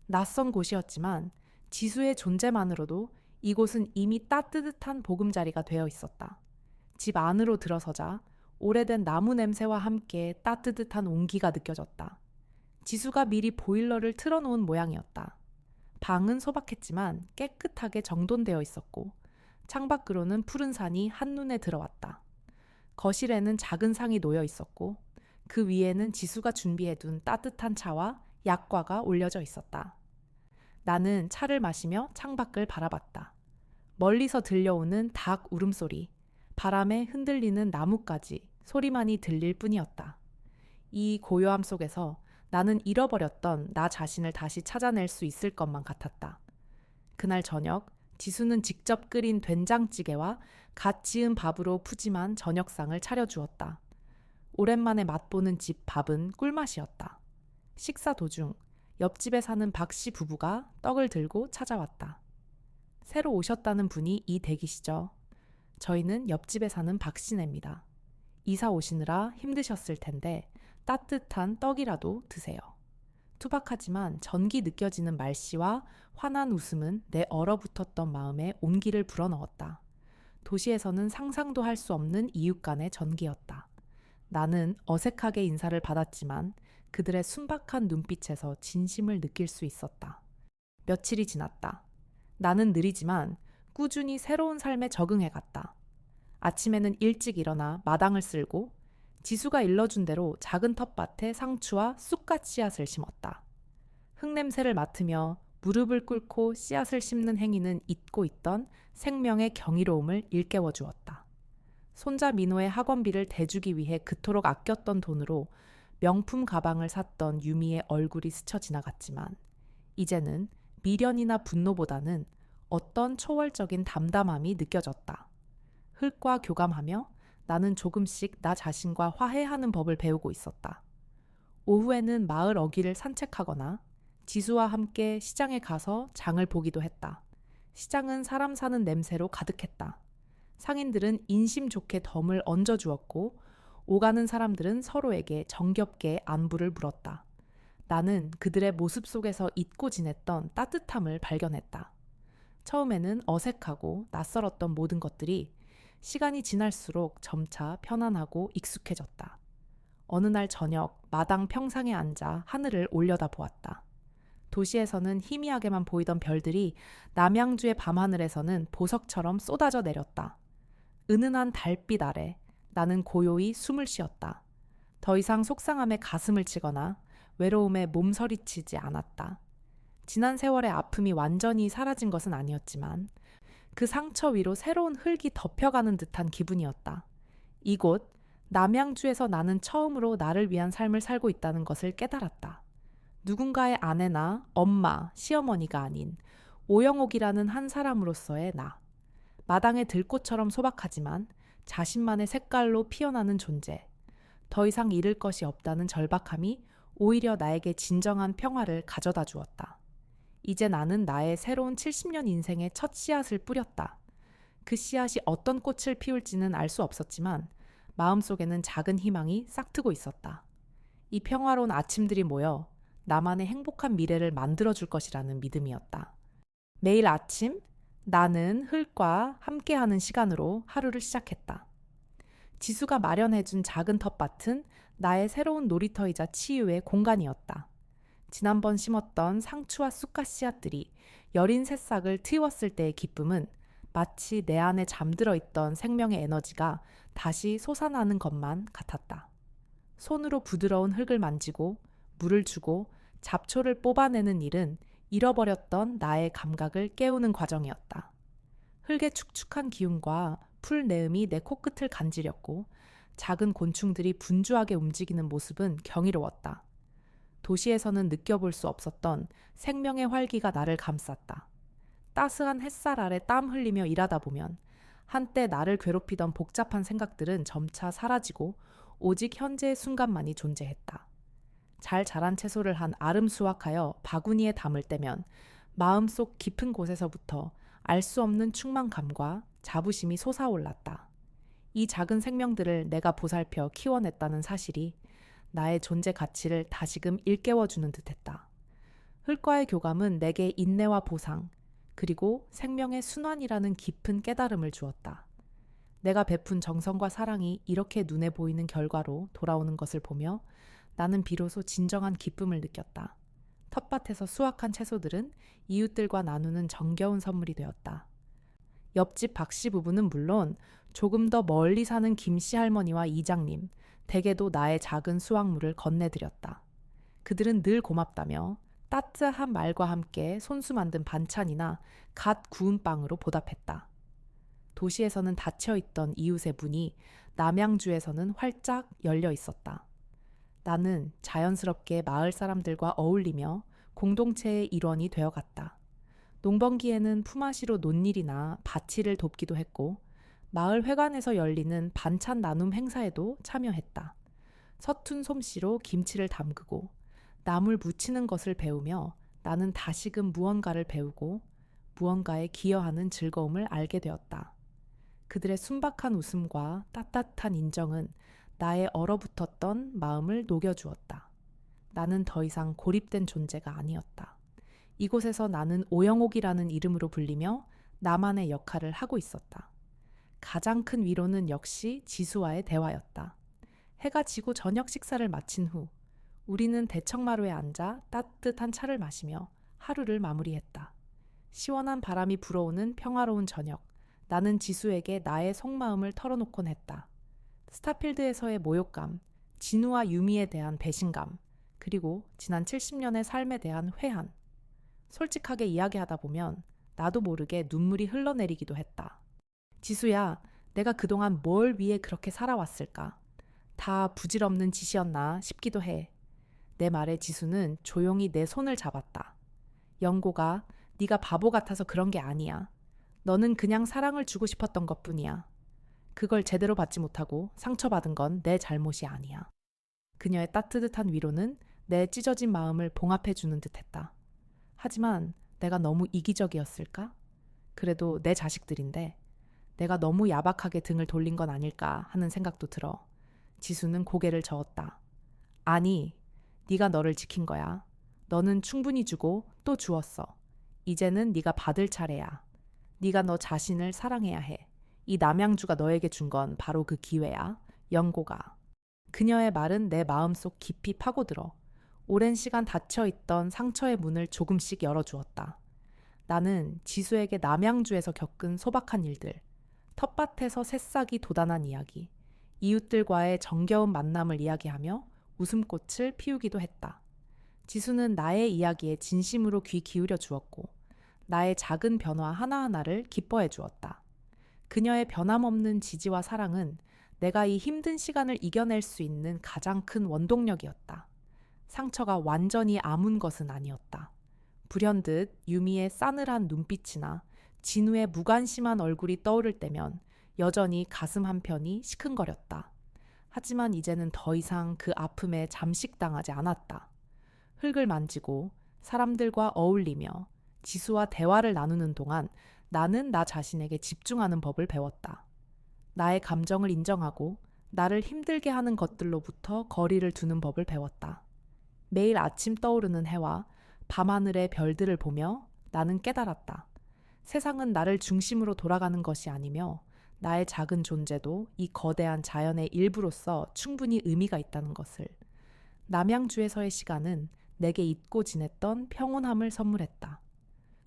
낯선 곳이었지만 지수의 존재만으로도 이곳은 이미 따뜻한 보금자리가 되어 있었다. 집 안으로 들어서자 오래된 나무 냄새와 함께 따뜻한 온기가 느껴졌다. 지수가 미리 보일러를 틀어놓은 모양이었다. 방은 소박했지만 깨끗하게 정돈되어 있었고 창밖으로는 푸른 산이 한눈에 들어왔다. 거실에는 작은 상이 놓여 있었고 그 위에는 지수가 준비해둔 따뜻한 차와 약과가 올려져 있었다. 나는 차를 마시며 창밖을 바라봤다. 멀리서 들려오는 닭 울음소리, 바람에 흔들리는 나뭇가지 소리만이 들릴 뿐이었다. 이 고요함 속에서 나는 잃어버렸던 나 자신을 다시 찾아낼 수 있을 것만 같았다. 그날 저녁, 지수는 직접 끓인 된장찌개와 갓 지은 밥으로 푸짐한 저녁상을 차려주었다. 오랜만에 맛보는 집 밥은 꿀맛이었다. 식사 도중 옆집에 사는 박씨 부부가 떡을 들고 찾아왔다. 새로 오셨다는 분이 이 댁이시죠. 저희는 옆집에 사는 박씨네입니다. 이사 오시느라 힘드셨을 텐데 따뜻한 떡이라도 드세요. 투박하지만 전기 느껴지는 말씨와 환한 웃음은 내 얼어붙었던 마음에 온기를 불어넣었다. 도시에서는 상상도 할 수 없는 이웃 간의 전기였다. 나는 어색하게 인사를 받았지만 그들의 순박한 눈빛에서 진심을 느낄 수 있었다. 며칠이 지났다. 나는 느리지만 꾸준히 새로운 삶에 적응해 갔다. 아침에는 일찍 일어나 마당을 쓸고 지수가 일러준 대로 작은 텃밭에 상추와 쑥갓 씨앗을 심었다. 흙냄새를 맡으며 무릎을 꿇고 씨앗을 심는 행위는 잊고 있던 생명의 경이로움을 일깨워 주었다. 손자 민호의 학원비를 대주기 위해 그토록 아꼈던 돈으로 명품 가방을 샀던 유미의 얼굴이 스쳐 지나갔지만 이제는 미련이나 분노보다는 어떤 초월적인 담담함이 느껴졌다. 흙과 교감하며 나는 조금씩 나 자신과 화해하는 법을 배우고 있었다. 오후에는 마을 어귀를 산책하거나 지수와 함께 시장에 가서 장을 보기도 했다. 시장은 사람 사는 냄새로 가득했다. 상인들은 인심 좋게 덤을 얹어주었고 오가는 사람들은 서로에게 정겹게 안부를 물었다. 나는 그들의 모습 속에서 잊고 지냈던 따뜻함을 발견했다. 처음에는 어색하고 낯설었던 모든 것들이 시간이 지날수록 점차 편안하고 익숙해졌다. 어느 날 저녁 마당 평상에 앉아 하늘을 올려다보았다. 도시에서는 희미하게만 보이던 별들이 남양주의 밤하늘에서는 보석처럼 쏟아져 내렸다. 은은한 달빛 아래 나는 고요히 숨을 쉬었다. 더 이상 속상함에 가슴을 치거나 외로움에 몸서리치지 않았다. 지난 세월의 아픔이 완전히 사라진 것은 아니었지만 그 상처 위로 새로운 흙이 덮여가는 듯한 기분이었다. 이곳 남양주에서 나는 처음으로 나를 위한 삶을 살고 있다는 것을 깨달았다. 누군가의 아내나 엄마, 시어머니가 아닌 오영옥이라는 한 사람으로서의 나. 마당의 들꽃처럼 소박하지만 자신만의 색깔로 피어나는 존재. 더 이상 잃을 것이 없다는 절박함이 오히려 나에게 진정한 평화를 가져다 주었다. 이제 나는 나의 새로운 70년 인생의 첫 씨앗을 뿌렸다. 그 씨앗이 어떤 꽃을 피울지는 알 수 없었지만 마음속에는 작은 희망이 싹트고 있었다. 이 평화로운 아침들이 모여 나만의 행복한 미래를 만들어줄 것이라는 믿음이었다. 매일 아침 나는 흙과 함께하는 시간으로 하루를 시작했다. 지수가 마련해준 작은 텃밭은 나의 새로운 놀이터이자 치유의 공간이었다. 지난번 심었던 상추와 쑥갓 씨앗들이 여린 새싹을 틔웠을 때의 기쁨은 마치 내 안에 잠들어 있던 생명의 에너지가 다시 솟아나는 것만 같았다. 손으로 부드러운 흙을 만지고 물을 주고 잡초를 뽑아내는 일은 잃어버렸던 나의 감각을 깨우는 과정이었다. 흙의 축축한 기운과 풀 내음이 내 코끝을 간지렸고 작은 곤충들이 분주하게 움직이는 모습은 경이로웠다. 도시에서는 느껴볼 수 없었던 생명의 활기가 나를 감쌌다. 따스한 햇살 아래 땀 흘리며 일하다 보면 한때 나를 괴롭히던 복잡한 생각들은 점차 사라지고 오직 현재의 순간만이 존재했다. 잘 자란 채소를 한 아름 수확하여 바구니에 담을 때면 마음속 깊은 곳에서부터 알 수 없는 충만감과 자부심이 솟아올랐다. 이 작은 생명들을 내가 보살펴 키워냈다는 사실이 나의 존재 가치를 다시금 일깨워주는 듯했다. 흙과의 교감은 내게 인내와 보상, 그리고 생명의 순환이라는 깊은 깨달음을 주었다. 내가 베푼 정성과 사랑이 이렇게 눈에 보이는 결과로 돌아오는 것을 보며 나는 비로소 진정한 기쁨을 느꼈다. 텃밭에서 수확한 채소들은 이웃들과 나누는 정겨운 선물이 되었다. 옆집 박씨 부부는 물론 조금 더 멀리 사는 김씨 할머니와 이장님, 댁에도 나의 작은 수확물을 건네드렸다. 그들은 늘 고맙다며 따뜻한 말과 함께 손수 만든 반찬이나 갓 구운 빵으로 보답했다. 도시에서는 닫혀있던 이웃의 문이 남양주에서는 활짝 열려 있었다. 나는 자연스럽게 마을 사람들과 어울리며 공동체의 일원이 되어갔다. 농번기에는 품앗이로 논일이나 밭일을 돕기도 했고 마을 회관에서 열리는 반찬 나눔 행사에도 참여했다. 서툰 솜씨로 김치를 담그고 나물 무치는 것을 배우며 나는 다시금 무언가를 배우고 무언가에 기여하는 즐거움을 알게 되었다. 그들의 순박한 웃음과 따뜻한 인정은 나의 얼어붙었던 마음을 녹여주었다. 나는 더 이상 고립된 존재가 아니었다. 이곳에서 나는 오영옥이라는 이름으로 불리며 나만의 역할을 하고 있었다. 가장 큰 위로는 역시 지수와의 대화였다. 해가 지고 저녁 식사를 마친 후 우리는 대청마루에 앉아 따뜻한 차를 마시며 하루를 마무리했다. 시원한 바람이 불어오는 평화로운 저녁, 나는 지수에게 나의 속마음을 털어놓곤 했다. 스타필드에서의 모욕감, 진우와 유미에 대한 배신감, 그리고 지난 70년의 삶에 대한 회한. 솔직하게 이야기하다 보면 나도 모르게 눈물이 흘러내리기도 했다. 지수야, 내가 그동안 뭘 위해 그렇게 살아왔을까? 다 부질없는 짓이었나 싶기도 해. 내 말에 지수는 조용히 내 손을 잡았다. 영고가 네가 바보 같아서 그런 게 아니야. 너는 그냥 사랑을 주고 싶었던 것뿐이야. 그걸 제대로 받지 못하고 상처받은 건 내 잘못이 아니야. 그녀의 따뜻한 위로는 내 찢어진 마음을 봉합해주는 듯했다. 하지만 내가 너무 이기적이었을까? 그래도 내 자식들인데 내가 너무 야박하게 등을 돌린 건 아닐까 하는 생각도 들어. 지수는 고개를 저었다. 아니, 네가 너를 지킨 거야. 너는 충분히 주고 또 주었어. 이제는 네가 받을 차례야. 네가 너 자신을 사랑해야 해. 이 남양주가 너에게 준 건 바로 그 기회야. 영고가. 그녀의 말은 내 마음속 깊이 파고들어 오랜 시간 닫혀있던 상처의 문을 조금씩 열어주었다. 나는 지수에게 남양주에서 겪은 소박한 일들, 텃밭에서 새싹이 돋아난 이야기, 이웃들과의 정겨운 만남을 이야기하며 웃음꽃을 피우기도 했다. 지수는 나의 이야기에 진심으로 귀 기울여 주었고 나의 작은 변화 하나하나를 기뻐해 주었다. 그녀의 변함없는 지지와 사랑은 내가 이 힘든 시간을 이겨낼 수 있는 가장 큰 원동력이었다. 상처가 완전히 아문 것은 아니었다. 불현듯 유미의 싸늘한 눈빛이나 진우의 무관심한 얼굴이 떠오를 때면 여전히 가슴 한편이 시큰거렸다. 하지만 이제는 더 이상 그 아픔에 잠식당하지 않았다. 흙을 만지고 사람들과 어울리며 지수와 대화를 나누는 동안 나는 나 자신에게 집중하는 법을 배웠다. 나의 감정을 인정하고 나를 힘들게 하는 것들로부터 거리를 두는 법을 배웠다. 매일 아침 떠오르는 해와 밤하늘의 별들을 보며 나는 깨달았다. 세상은 나를 중심으로 돌아가는 것이 아니며 나의 작은 존재도 이 거대한 자연의 일부로서 충분히 의미가 있다는 것을. 남양주에서의 시간은 내게 잊고 지냈던 평온함을 선물했다.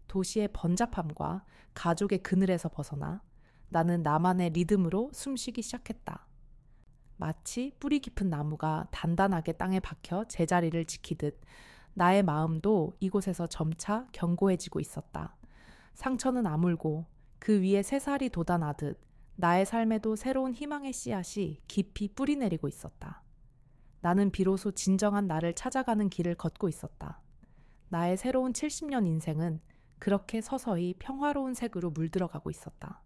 도시의 번잡함과 가족의 그늘에서 벗어나 나는 나만의 리듬으로 숨쉬기 시작했다. 마치 뿌리 깊은 나무가 단단하게 땅에 박혀 제자리를 지키듯 나의 마음도 이곳에서 점차 견고해지고 있었다. 상처는 아물고 그 위에 새살이 돋아나듯 나의 삶에도 새로운 희망의 씨앗이 깊이 뿌리내리고 있었다. 나는 비로소 진정한 나를 찾아가는 길을 걷고 있었다. 나의 새로운 70년 인생은 그렇게 서서히 평화로운 색으로 물들어가고 있었다.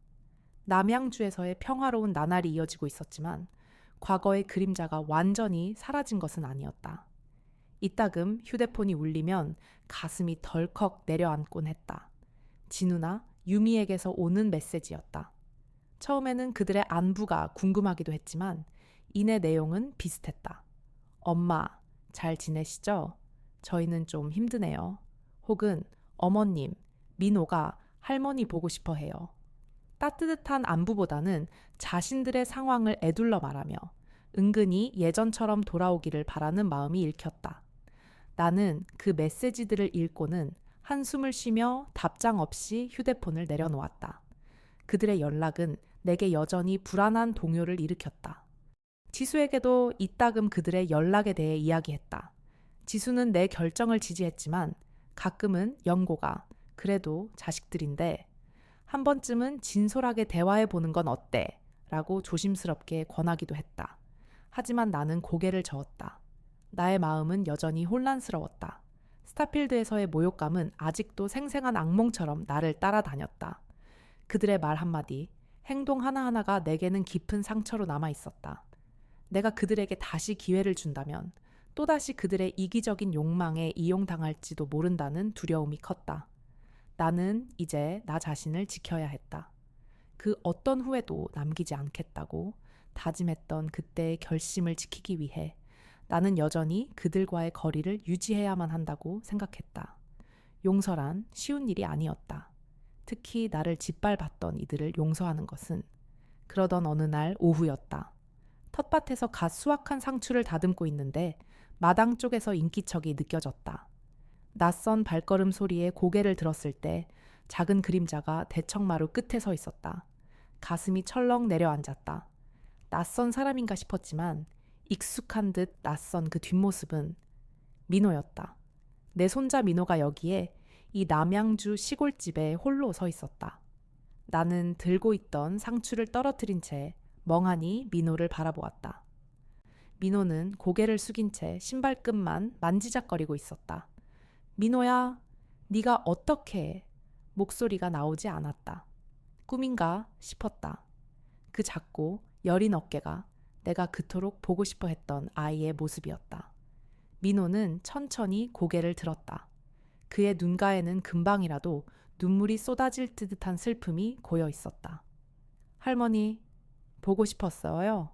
남양주에서의 평화로운 나날이 이어지고 있었지만 과거의 그림자가 완전히 사라진 것은 아니었다. 이따금 휴대폰이 울리면 가슴이 덜컥 내려앉곤 했다. 진우나 유미에게서 오는 메시지였다. 처음에는 그들의 안부가 궁금하기도 했지만 이내 내용은 비슷했다. 엄마, 잘 지내시죠? 저희는 좀 힘드네요. 혹은 어머님, 민호가 할머니 보고 싶어 해요. 따뜻한 안부보다는 자신들의 상황을 에둘러 말하며 은근히 예전처럼 돌아오기를 바라는 마음이 읽혔다. 나는 그 메시지들을 읽고는 한숨을 쉬며 답장 없이 휴대폰을 내려놓았다. 그들의 연락은 내게 여전히 불안한 동요를 일으켰다. 지수에게도 이따금 그들의 연락에 대해 이야기했다. 지수는 내 결정을 지지했지만 가끔은 영고가 그래도 자식들인데 한 번쯤은 진솔하게 대화해보는 건 어때? 라고 조심스럽게 권하기도 했다. 하지만 나는 고개를 저었다. 나의 마음은 여전히 혼란스러웠다. 스타필드에서의 모욕감은 아직도 생생한 악몽처럼 나를 따라다녔다. 그들의 말 한마디, 행동 하나하나가 내게는 깊은 상처로 남아 있었다. 내가 그들에게 다시 기회를 준다면 또다시 그들의 이기적인 욕망에 이용당할지도 모른다는 두려움이 컸다. 나는 이제 나 자신을 지켜야 했다. 그 어떤 후회도 남기지 않겠다고 다짐했던 그때의 결심을 지키기 위해 나는 여전히 그들과의 거리를 유지해야만 한다고 생각했다. 용서란 쉬운 일이 아니었다. 특히 나를 짓밟았던 이들을 용서하는 것은. 그러던 어느 날 오후였다. 텃밭에서 갓 수확한 상추를 다듬고 있는데 마당 쪽에서 인기척이 느껴졌다. 낯선 발걸음 소리에 고개를 들었을 때 작은 그림자가 대청마루 끝에 서 있었다. 가슴이 철렁 내려앉았다. 낯선 사람인가 싶었지만 익숙한 듯 낯선 그 뒷모습은 민호였다. 내 손자 민호가 여기에 이 남양주 시골집에 홀로 서 있었다. 나는 들고 있던 상추를 떨어뜨린 채 멍하니 민호를 바라보았다. 민호는 고개를 숙인 채 신발끈만 만지작거리고 있었다. 민호야, 네가 어떻게 해? 목소리가 나오지 않았다. 꿈인가 싶었다. 그 작고 여린 어깨가 내가 그토록 보고 싶어 했던 아이의 모습이었다. 민호는 천천히 고개를 들었다. 그의 눈가에는 금방이라도 눈물이 쏟아질 듯한 슬픔이 고여 있었다. 할머니, 보고 싶었어요.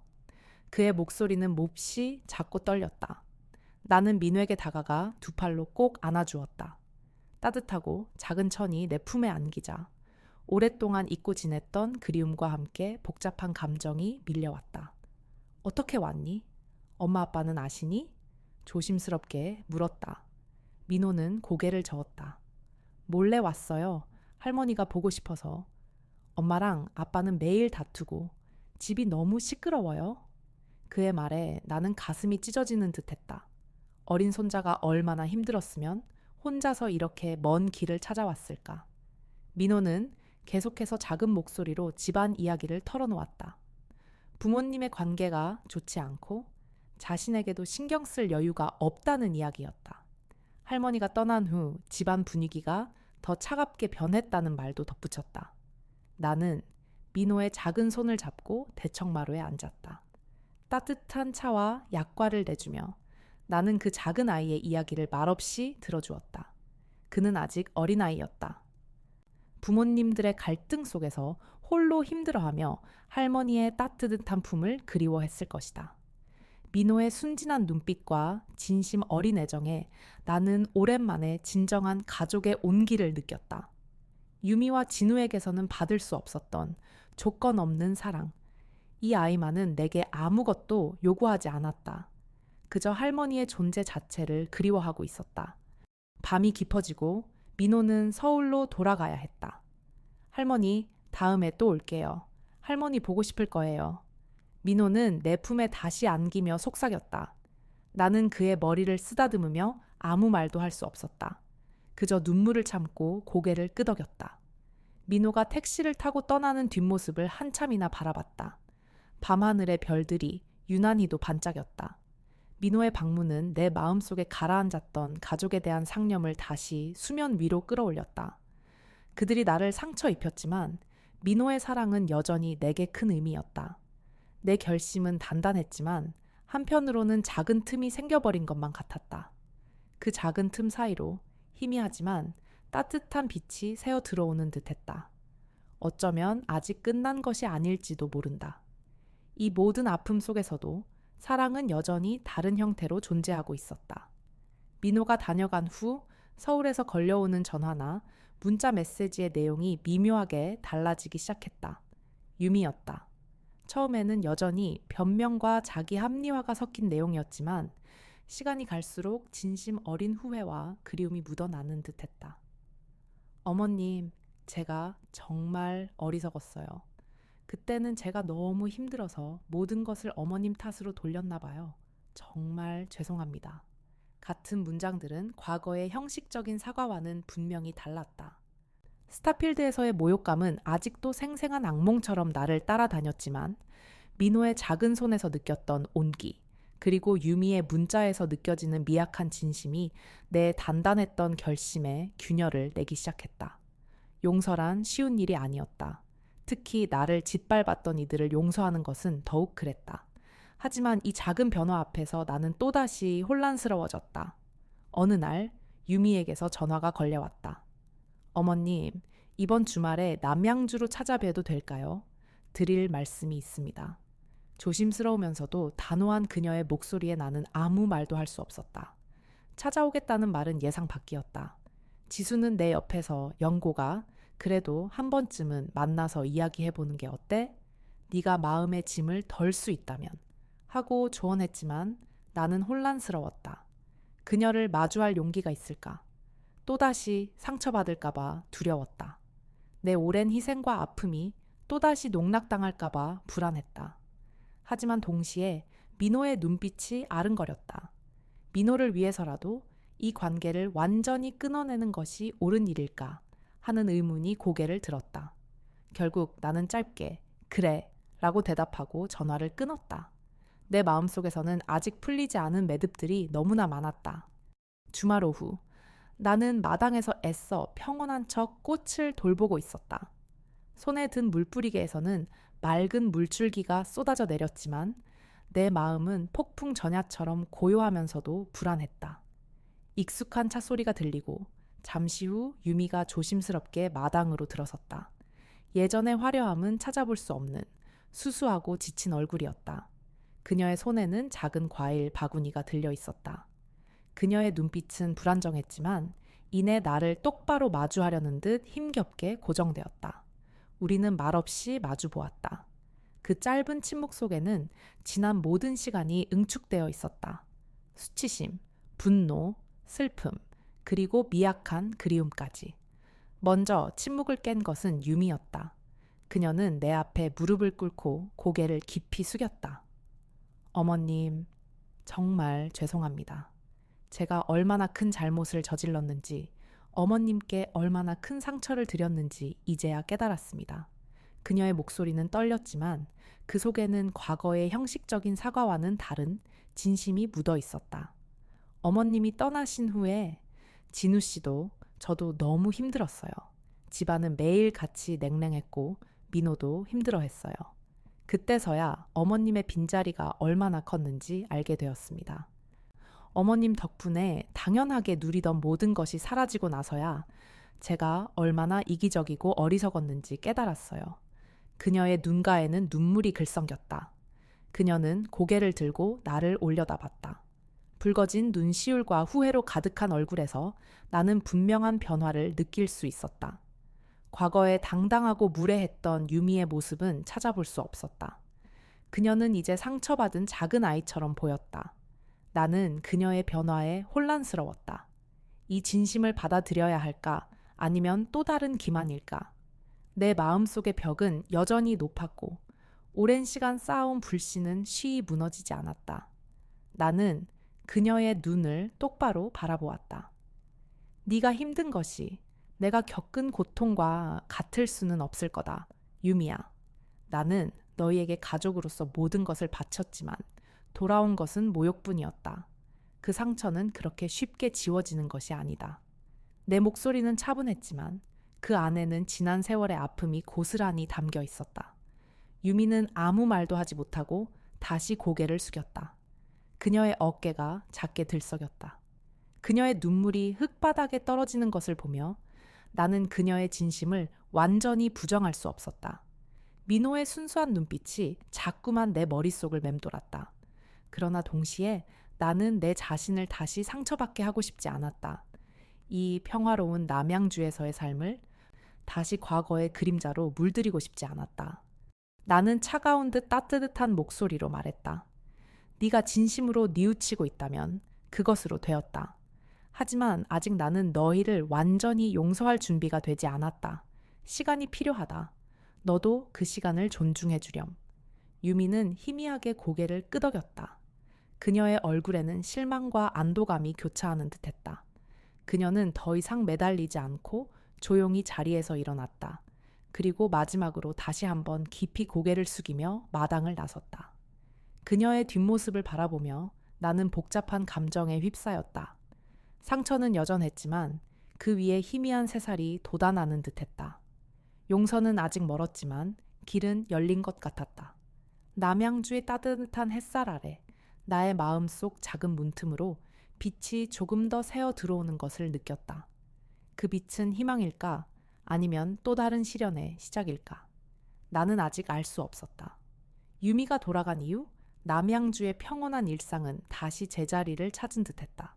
그의 목소리는 몹시 작고 떨렸다. 나는 민호에게 다가가 두 팔로 꼭 안아주었다. 따뜻하고 작은 천이 내 품에 안기자 오랫동안 잊고 지냈던 그리움과 함께 복잡한 감정이 밀려왔다. 어떻게 왔니? 엄마 아빠는 아시니? 조심스럽게 물었다. 민호는 고개를 저었다. 몰래 왔어요. 할머니가 보고 싶어서. 엄마랑 아빠는 매일 다투고 집이 너무 시끄러워요. 그의 말에 나는 가슴이 찢어지는 듯했다. 어린 손자가 얼마나 힘들었으면 혼자서 이렇게 먼 길을 찾아왔을까. 민호는 계속해서 작은 목소리로 집안 이야기를 털어놓았다. 부모님의 관계가 좋지 않고 자신에게도 신경 쓸 여유가 없다는 이야기였다. 할머니가 떠난 후 집안 분위기가 더 차갑게 변했다는 말도 덧붙였다. 나는 민호의 작은 손을 잡고 대청마루에 앉았다. 따뜻한 차와 약과를 내주며 나는 그 작은 아이의 이야기를 말없이 들어주었다. 그는 아직 어린아이였다. 부모님들의 갈등 속에서 홀로 힘들어하며 할머니의 따뜻한 품을 그리워했을 것이다. 민호의 순진한 눈빛과 진심 어린 애정에 나는 오랜만에 진정한 가족의 온기를 느꼈다. 유미와 진우에게서는 받을 수 없었던 조건 없는 사랑. 이 아이만은 내게 아무것도 요구하지 않았다. 그저 할머니의 존재 자체를 그리워하고 있었다. 밤이 깊어지고 민호는 서울로 돌아가야 했다. 할머니, 다음에 또 올게요. 할머니 보고 싶을 거예요. 민호는 내 품에 다시 안기며 속삭였다. 나는 그의 머리를 쓰다듬으며 아무 말도 할 수 없었다. 그저 눈물을 참고 고개를 끄덕였다. 민호가 택시를 타고 떠나는 뒷모습을 한참이나 바라봤다. 밤하늘의 별들이 유난히도 반짝였다. 민호의 방문은 내 마음속에 가라앉았던 가족에 대한 상념을 다시 수면 위로 끌어올렸다. 그들이 나를 상처 입혔지만 민호의 사랑은 여전히 내게 큰 의미였다. 내 결심은 단단했지만 한편으로는 작은 틈이 생겨버린 것만 같았다. 그 작은 틈 사이로 희미하지만 따뜻한 빛이 새어 들어오는 듯했다. 어쩌면 아직 끝난 것이 아닐지도 모른다. 이 모든 아픔 속에서도 사랑은 여전히 다른 형태로 존재하고 있었다. 민호가 다녀간 후 서울에서 걸려오는 전화나 문자 메시지의 내용이 미묘하게 달라지기 시작했다. 유미였다. 처음에는 여전히 변명과 자기 합리화가 섞인 내용이었지만 시간이 갈수록 진심 어린 후회와 그리움이 묻어나는 듯했다. 어머님, 제가 정말 어리석었어요. 그때는 제가 너무 힘들어서 모든 것을 어머님 탓으로 돌렸나 봐요. 정말 죄송합니다. 같은 문장들은 과거의 형식적인 사과와는 분명히 달랐다. 스타필드에서의 모욕감은 아직도 생생한 악몽처럼 나를 따라다녔지만 민호의 작은 손에서 느꼈던 온기, 그리고 유미의 문자에서 느껴지는 미약한 진심이 내 단단했던 결심에 균열을 내기 시작했다. 용서란 쉬운 일이 아니었다. 특히 나를 짓밟았던 이들을 용서하는 것은 더욱 그랬다. 하지만 이 작은 변화 앞에서 나는 또다시 혼란스러워졌다. 어느 날 유미에게서 전화가 걸려왔다. 어머님, 이번 주말에 남양주로 찾아뵈도 될까요? 드릴 말씀이 있습니다. 조심스러우면서도 단호한 그녀의 목소리에 나는 아무 말도 할 수 없었다. 찾아오겠다는 말은 예상 밖이었다. 지수는 내 옆에서 영고가 그래도 한 번쯤은 만나서 이야기해보는 게 어때? 네가 마음의 짐을 덜 수 있다면 하고 조언했지만 나는 혼란스러웠다. 그녀를 마주할 용기가 있을까? 또다시 상처받을까봐 두려웠다. 내 오랜 희생과 아픔이 또다시 농락당할까봐 불안했다. 하지만 동시에 민호의 눈빛이 아른거렸다. 민호를 위해서라도 이 관계를 완전히 끊어내는 것이 옳은 일일까 하는 의문이 고개를 들었다. 결국 나는 짧게 그래 라고 대답하고 전화를 끊었다. 내 마음속에서는 아직 풀리지 않은 매듭들이 너무나 많았다. 주말 오후 나는 마당에서 애써 평온한 척 꽃을 돌보고 있었다. 손에 든 물뿌리개에서는 맑은 물줄기가 쏟아져 내렸지만 내 마음은 폭풍 전야처럼 고요하면서도 불안했다. 익숙한 차 소리가 들리고 잠시 후 유미가 조심스럽게 마당으로 들어섰다. 예전의 화려함은 찾아볼 수 없는 수수하고 지친 얼굴이었다. 그녀의 손에는 작은 과일 바구니가 들려 있었다. 그녀의 눈빛은 불안정했지만 이내 나를 똑바로 마주하려는 듯 힘겹게 고정되었다. 우리는 말없이 마주 보았다. 그 짧은 침묵 속에는 지난 모든 시간이 응축되어 있었다. 수치심, 분노, 슬픔, 그리고 미약한 그리움까지. 먼저 침묵을 깬 것은 유미였다. 그녀는 내 앞에 무릎을 꿇고 고개를 깊이 숙였다. 어머님, 정말 죄송합니다. 제가 얼마나 큰 잘못을 저질렀는지, 어머님께 얼마나 큰 상처를 드렸는지 이제야 깨달았습니다. 그녀의 목소리는 떨렸지만 그 속에는 과거의 형식적인 사과와는 다른 진심이 묻어 있었다. 어머님이 떠나신 후에 진우 씨도 저도 너무 힘들었어요. 집안은 매일 같이 냉랭했고 민호도 힘들어했어요. 그때서야 어머님의 빈자리가 얼마나 컸는지 알게 되었습니다. 어머님 덕분에 당연하게 누리던 모든 것이 사라지고 나서야 제가 얼마나 이기적이고 어리석었는지 깨달았어요. 그녀의 눈가에는 눈물이 글썽겼다. 그녀는 고개를 들고 나를 올려다봤다. 붉어진 눈시울과 후회로 가득한 얼굴에서 나는 분명한 변화를 느낄 수 있었다. 과거에 당당하고 무례했던 유미의 모습은 찾아볼 수 없었다. 그녀는 이제 상처받은 작은 아이처럼 보였다. 나는 그녀의 변화에 혼란스러웠다. 이 진심을 받아들여야 할까? 아니면 또 다른 기만일까? 내 마음속의 벽은 여전히 높았고 오랜 시간 쌓아온 불씨는 쉬이 무너지지 않았다. 나는 그녀의 눈을 똑바로 바라보았다. 네가 힘든 것이 내가 겪은 고통과 같을 수는 없을 거다. 유미야. 나는 너희에게 가족으로서 모든 것을 바쳤지만 돌아온 것은 모욕뿐이었다. 그 상처는 그렇게 쉽게 지워지는 것이 아니다. 내 목소리는 차분했지만 그 안에는 지난 세월의 아픔이 고스란히 담겨 있었다. 유미는 아무 말도 하지 못하고 다시 고개를 숙였다. 그녀의 어깨가 작게 들썩였다. 그녀의 눈물이 흙바닥에 떨어지는 것을 보며 나는 그녀의 진심을 완전히 부정할 수 없었다. 민호의 순수한 눈빛이 자꾸만 내 머릿속을 맴돌았다. 그러나 동시에 나는 내 자신을 다시 상처받게 하고 싶지 않았다. 이 평화로운 남양주에서의 삶을 다시 과거의 그림자로 물들이고 싶지 않았다. 나는 차가운 듯 따뜻한 목소리로 말했다. 네가 진심으로 뉘우치고 있다면 그것으로 되었다. 하지만 아직 나는 너희를 완전히 용서할 준비가 되지 않았다. 시간이 필요하다. 너도 그 시간을 존중해 주렴. 유미는 희미하게 고개를 끄덕였다. 그녀의 얼굴에는 실망과 안도감이 교차하는 듯했다. 그녀는 더 이상 매달리지 않고 조용히 자리에서 일어났다. 그리고 마지막으로 다시 한번 깊이 고개를 숙이며 마당을 나섰다. 그녀의 뒷모습을 바라보며 나는 복잡한 감정에 휩싸였다. 상처는 여전했지만 그 위에 희미한 새살이 돋아나는 듯했다. 용서는 아직 멀었지만 길은 열린 것 같았다. 남양주의 따뜻한 햇살 아래 나의 마음속 작은 문틈으로 빛이 조금 더 새어 들어오는 것을 느꼈다. 그 빛은 희망일까? 아니면 또 다른 시련의 시작일까? 나는 아직 알 수 없었다. 유미가 돌아간 이후 남양주의 평온한 일상은 다시 제자리를 찾은 듯했다.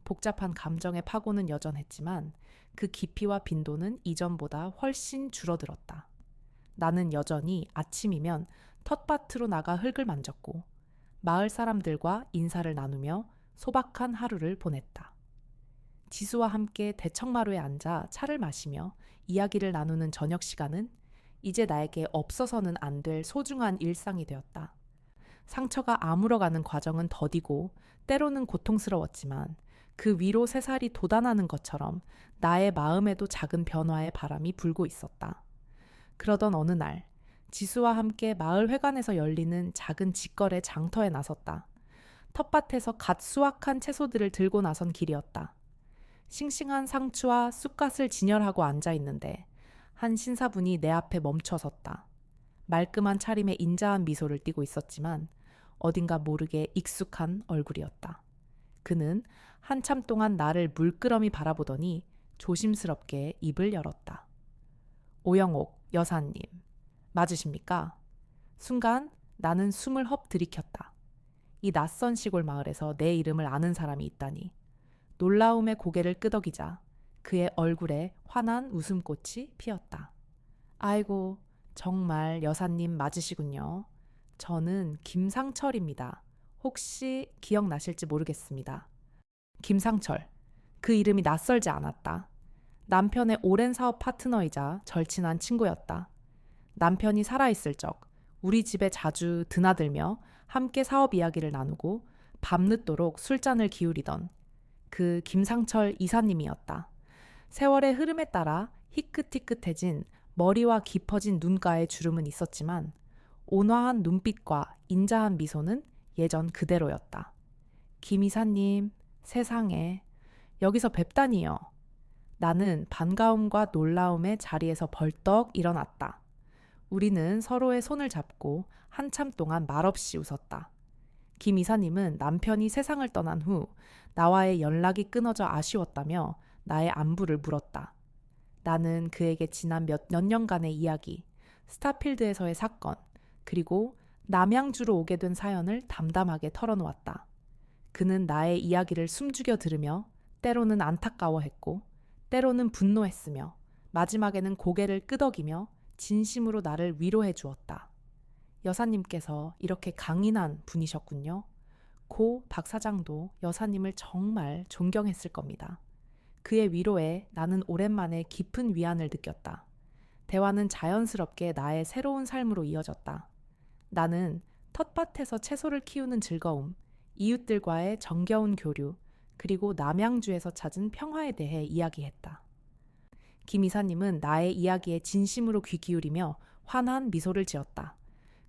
복잡한 감정의 파고는 여전했지만 그 깊이와 빈도는 이전보다 훨씬 줄어들었다. 나는 여전히 아침이면 텃밭으로 나가 흙을 만졌고 마을 사람들과 인사를 나누며 소박한 하루를 보냈다. 지수와 함께 대청마루에 앉아 차를 마시며 이야기를 나누는 저녁 시간은 이제 나에게 없어서는 안 될 소중한 일상이 되었다. 상처가 아물어가는 과정은 더디고 때로는 고통스러웠지만 그 위로 새살이 돋아나는 것처럼 나의 마음에도 작은 변화의 바람이 불고 있었다. 그러던 어느 날 지수와 함께 마을 회관에서 열리는 작은 직거래 장터에 나섰다. 텃밭에서 갓 수확한 채소들을 들고 나선 길이었다. 싱싱한 상추와 쑥갓을 진열하고 앉아 있는데 한 신사분이 내 앞에 멈춰 섰다. 말끔한 차림에 인자한 미소를 띠고 있었지만 어딘가 모르게 익숙한 얼굴이었다. 그는 한참 동안 나를 물끄러미 바라보더니 조심스럽게 입을 열었다. 오영옥 여사님, 맞으십니까? 순간 나는 숨을 헙 들이켰다. 이 낯선 시골 마을에서 내 이름을 아는 사람이 있다니. 놀라움에 고개를 끄덕이자 그의 얼굴에 환한 웃음꽃이 피었다. 아이고, 정말 여사님 맞으시군요. 저는 김상철입니다. 혹시 기억나실지 모르겠습니다. 김상철. 그 이름이 낯설지 않았다. 남편의 오랜 사업 파트너이자 절친한 친구였다. 남편이 살아있을 적 우리 집에 자주 드나들며 함께 사업 이야기를 나누고 밤늦도록 술잔을 기울이던 그 김상철 이사님이었다. 세월의 흐름에 따라 희끗희끗해진 머리와 깊어진 눈가의 주름은 있었지만 온화한 눈빛과 인자한 미소는 예전 그대로였다. 김 이사님, 세상에, 여기서 뵙다니요. 나는 반가움과 놀라움의 자리에서 벌떡 일어났다. 우리는 서로의 손을 잡고 한참 동안 말없이 웃었다. 김 이사님은 남편이 세상을 떠난 후 나와의 연락이 끊어져 아쉬웠다며 나의 안부를 물었다. 나는 그에게 지난 몇 년간의 이야기, 스타필드에서의 사건, 그리고 남양주로 오게 된 사연을 담담하게 털어놓았다. 그는 나의 이야기를 숨죽여 들으며 때로는 안타까워했고 때로는 분노했으며 마지막에는 고개를 끄덕이며 진심으로 나를 위로해 주었다. 여사님께서 이렇게 강인한 분이셨군요. 고 박 사장도 여사님을 정말 존경했을 겁니다. 그의 위로에 나는 오랜만에 깊은 위안을 느꼈다. 대화는 자연스럽게 나의 새로운 삶으로 이어졌다. 나는 텃밭에서 채소를 키우는 즐거움, 이웃들과의 정겨운 교류, 그리고 남양주에서 찾은 평화에 대해 이야기했다. 김 이사님은 나의 이야기에 진심으로 귀 기울이며 환한 미소를 지었다.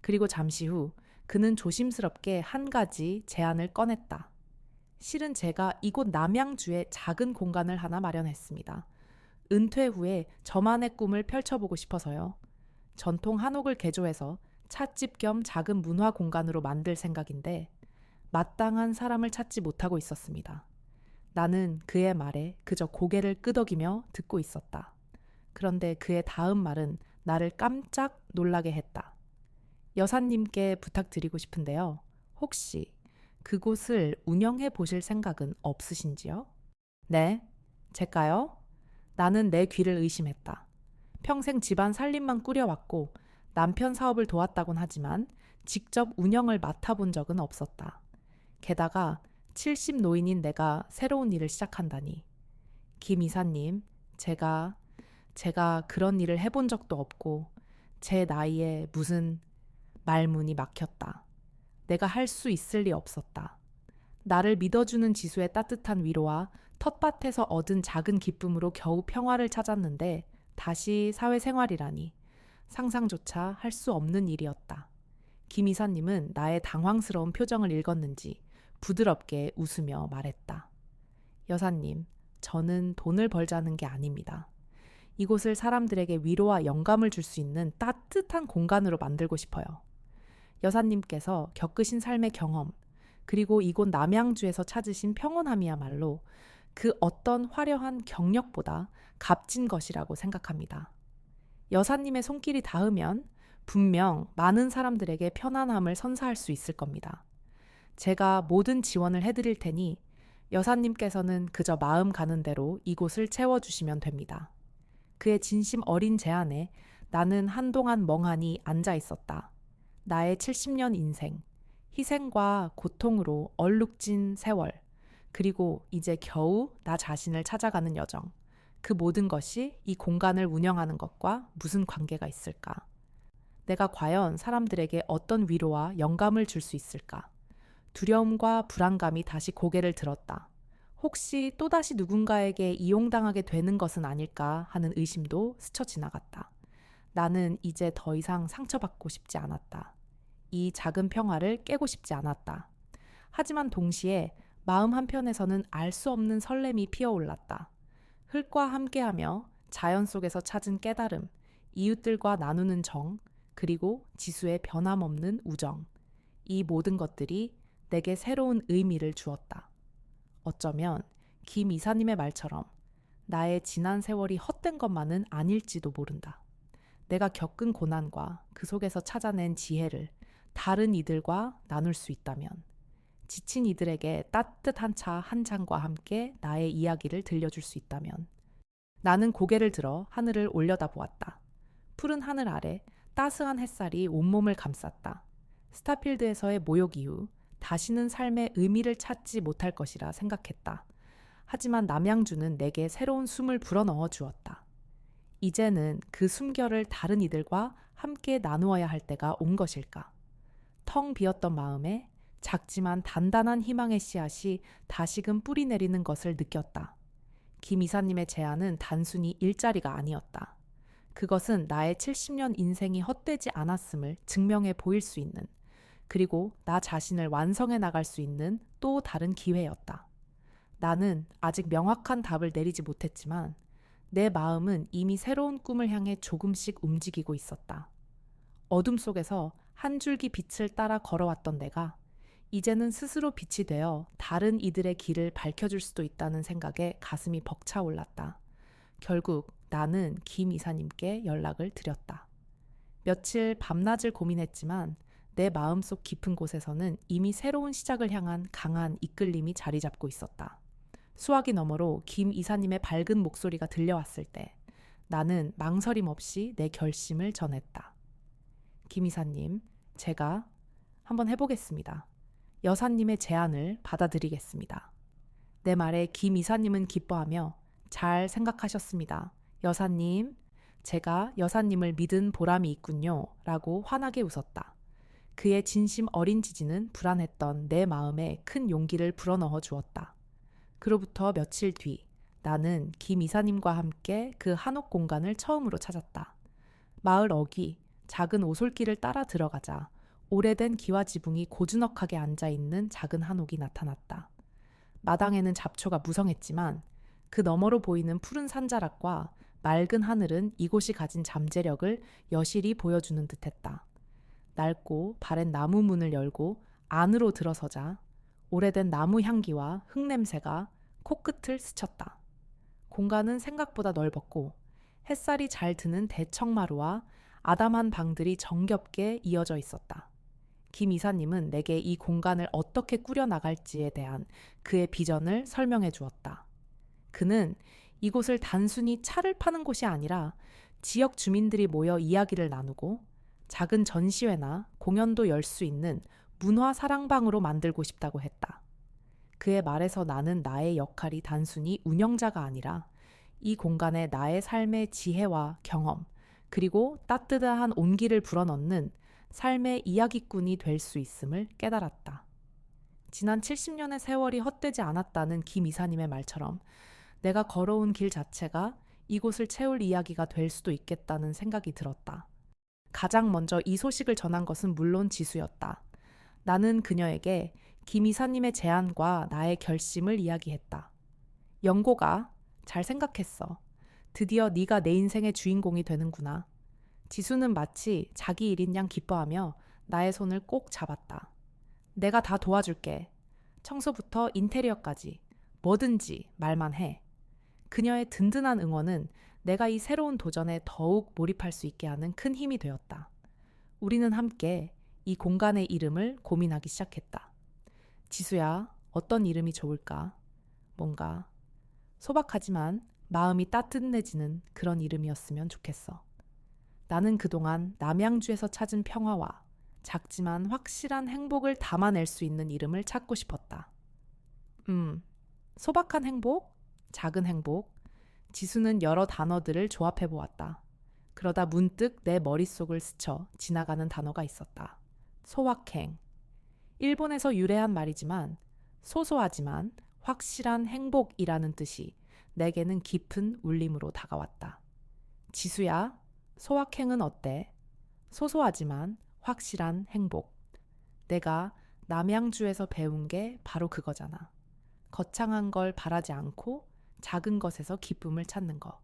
그리고 잠시 후 그는 조심스럽게 한 가지 제안을 꺼냈다. 실은 제가 이곳 남양주에 작은 공간을 하나 마련했습니다. 은퇴 후에 저만의 꿈을 펼쳐보고 싶어서요. 전통 한옥을 개조해서 찻집 겸 작은 문화 공간으로 만들 생각인데 마땅한 사람을 찾지 못하고 있었습니다. 나는 그의 말에 그저 고개를 끄덕이며 듣고 있었다. 그런데 그의 다음 말은 나를 깜짝 놀라게 했다. 여사님께 부탁드리고 싶은데요. 혹시 그곳을 운영해 보실 생각은 없으신지요? 네, 제가요? 나는 내 귀를 의심했다. 평생 집안 살림만 꾸려왔고 남편 사업을 도왔다곤 하지만 직접 운영을 맡아본 적은 없었다. 게다가 70 노인인 내가 새로운 일을 시작한다니. 김 이사님, 제가 그런 일을 해본 적도 없고 제 나이에 무슨 말문이 막혔다. 내가 할 수 있을 리 없었다. 나를 믿어주는 지수의 따뜻한 위로와 텃밭에서 얻은 작은 기쁨으로 겨우 평화를 찾았는데 다시 사회생활이라니 상상조차 할 수 없는 일이었다. 김 이사님은 나의 당황스러운 표정을 읽었는지 부드럽게 웃으며 말했다. 여사님, 저는 돈을 벌자는 게 아닙니다. 이곳을 사람들에게 위로와 영감을 줄 수 있는 따뜻한 공간으로 만들고 싶어요. 여사님께서 겪으신 삶의 경험, 그리고 이곳 남양주에서 찾으신 평온함이야말로 그 어떤 화려한 경력보다 값진 것이라고 생각합니다. 여사님의 손길이 닿으면 분명 많은 사람들에게 편안함을 선사할 수 있을 겁니다. 제가 모든 지원을 해드릴 테니 여사님께서는 그저 마음 가는 대로 이곳을 채워주시면 됩니다. 그의 진심 어린 제안에 나는 한동안 멍하니 앉아 있었다. 나의 70년 인생, 희생과 고통으로 얼룩진 세월, 그리고 이제 겨우 나 자신을 찾아가는 여정. 그 모든 것이 이 공간을 운영하는 것과 무슨 관계가 있을까? 내가 과연 사람들에게 어떤 위로와 영감을 줄 수 있을까? 두려움과 불안감이 다시 고개를 들었다. 혹시 또다시 누군가에게 이용당하게 되는 것은 아닐까 하는 의심도 스쳐 지나갔다. 나는 이제 더 이상 상처받고 싶지 않았다. 이 작은 평화를 깨고 싶지 않았다. 하지만 동시에 마음 한편에서는 알 수 없는 설렘이 피어올랐다. 흙과 함께하며 자연 속에서 찾은 깨달음, 이웃들과 나누는 정, 그리고 지수의 변함없는 우정. 이 모든 것들이 내게 새로운 의미를 주었다. 어쩌면 김 이사님의 말처럼 나의 지난 세월이 헛된 것만은 아닐지도 모른다. 내가 겪은 고난과 그 속에서 찾아낸 지혜를 다른 이들과 나눌 수 있다면, 지친 이들에게 따뜻한 차 한 잔과 함께 나의 이야기를 들려줄 수 있다면, 나는 고개를 들어 하늘을 올려다 보았다. 푸른 하늘 아래 따스한 햇살이 온몸을 감쌌다. 스타필드에서의 모욕 이후 다시는 삶의 의미를 찾지 못할 것이라 생각했다. 하지만 남양주는 내게 새로운 숨을 불어넣어 주었다. 이제는 그 숨결을 다른 이들과 함께 나누어야 할 때가 온 것일까? 텅 비었던 마음에 작지만 단단한 희망의 씨앗이 다시금 뿌리 내리는 것을 느꼈다. 김 이사님의 제안은 단순히 일자리가 아니었다. 그것은 나의 70년 인생이 헛되지 않았음을 증명해 보일 수 있는, 그리고 나 자신을 완성해 나갈 수 있는 또 다른 기회였다. 나는 아직 명확한 답을 내리지 못했지만 내 마음은 이미 새로운 꿈을 향해 조금씩 움직이고 있었다. 어둠 속에서 한 줄기 빛을 따라 걸어왔던 내가 이제는 스스로 빛이 되어 다른 이들의 길을 밝혀줄 수도 있다는 생각에 가슴이 벅차올랐다. 결국 나는 김 이사님께 연락을 드렸다. 며칠 밤낮을 고민했지만 내 마음속 깊은 곳에서는 이미 새로운 시작을 향한 강한 이끌림이 자리 잡고 있었다. 수화기 너머로 김 이사님의 밝은 목소리가 들려왔을 때 나는 망설임 없이 내 결심을 전했다. 김 이사님, 제가 한번 해보겠습니다. 여사님의 제안을 받아들이겠습니다. 내 말에 김 이사님은 기뻐하며 잘 생각하셨습니다. 여사님, 제가 여사님을 믿은 보람이 있군요. 라고 환하게 웃었다. 그의 진심 어린 지지는 불안했던 내 마음에 큰 용기를 불어넣어 주었다. 그로부터 며칠 뒤 나는 김 이사님과 함께 그 한옥 공간을 처음으로 찾았다. 마을 어귀, 작은 오솔길을 따라 들어가자 오래된 기와 지붕이 고즈넉하게 앉아있는 작은 한옥이 나타났다. 마당에는 잡초가 무성했지만 그 너머로 보이는 푸른 산자락과 맑은 하늘은 이곳이 가진 잠재력을 여실히 보여주는 듯했다. 낡고 바랜 나무 문을 열고 안으로 들어서자 오래된 나무 향기와 흙냄새가 코끝을 스쳤다. 공간은 생각보다 넓었고 햇살이 잘 드는 대청마루와 아담한 방들이 정겹게 이어져 있었다. 김 이사님은 내게 이 공간을 어떻게 꾸려나갈지에 대한 그의 비전을 설명해 주었다. 그는 이곳을 단순히 차를 파는 곳이 아니라 지역 주민들이 모여 이야기를 나누고 작은 전시회나 공연도 열 수 있는 문화 사랑방으로 만들고 싶다고 했다. 그의 말에서 나는 나의 역할이 단순히 운영자가 아니라 이 공간에 나의 삶의 지혜와 경험, 그리고 따뜻한 온기를 불어넣는 삶의 이야기꾼이 될 수 있음을 깨달았다. 지난 70년의 세월이 헛되지 않았다는 김 이사님의 말처럼 내가 걸어온 길 자체가 이곳을 채울 이야기가 될 수도 있겠다는 생각이 들었다. 가장 먼저 이 소식을 전한 것은 물론 지수였다. 나는 그녀에게 김 이사님의 제안과 나의 결심을 이야기했다. 영고가, 잘 생각했어. 드디어 네가 내 인생의 주인공이 되는구나. 지수는 마치 자기 일인 양 기뻐하며 나의 손을 꼭 잡았다. 내가 다 도와줄게. 청소부터 인테리어까지 뭐든지 말만 해. 그녀의 든든한 응원은 내가 이 새로운 도전에 더욱 몰입할 수 있게 하는 큰 힘이 되었다. 우리는 함께 이 공간의 이름을 고민하기 시작했다. 지수야, 어떤 이름이 좋을까? 뭔가 소박하지만 마음이 따뜻해지는 그런 이름이었으면 좋겠어. 나는 그동안 남양주에서 찾은 평화와 작지만 확실한 행복을 담아낼 수 있는 이름을 찾고 싶었다. 소박한 행복, 작은 행복. 지수는 여러 단어들을 조합해 보았다. 그러다 문득 내 머릿속을 스쳐 지나가는 단어가 있었다. 소확행. 일본에서 유래한 말이지만 소소하지만 확실한 행복이라는 뜻이 내게는 깊은 울림으로 다가왔다. 지수야, 소확행은 어때? 소소하지만 확실한 행복. 내가 남양주에서 배운 게 바로 그거잖아. 거창한 걸 바라지 않고 작은 것에서 기쁨을 찾는 거.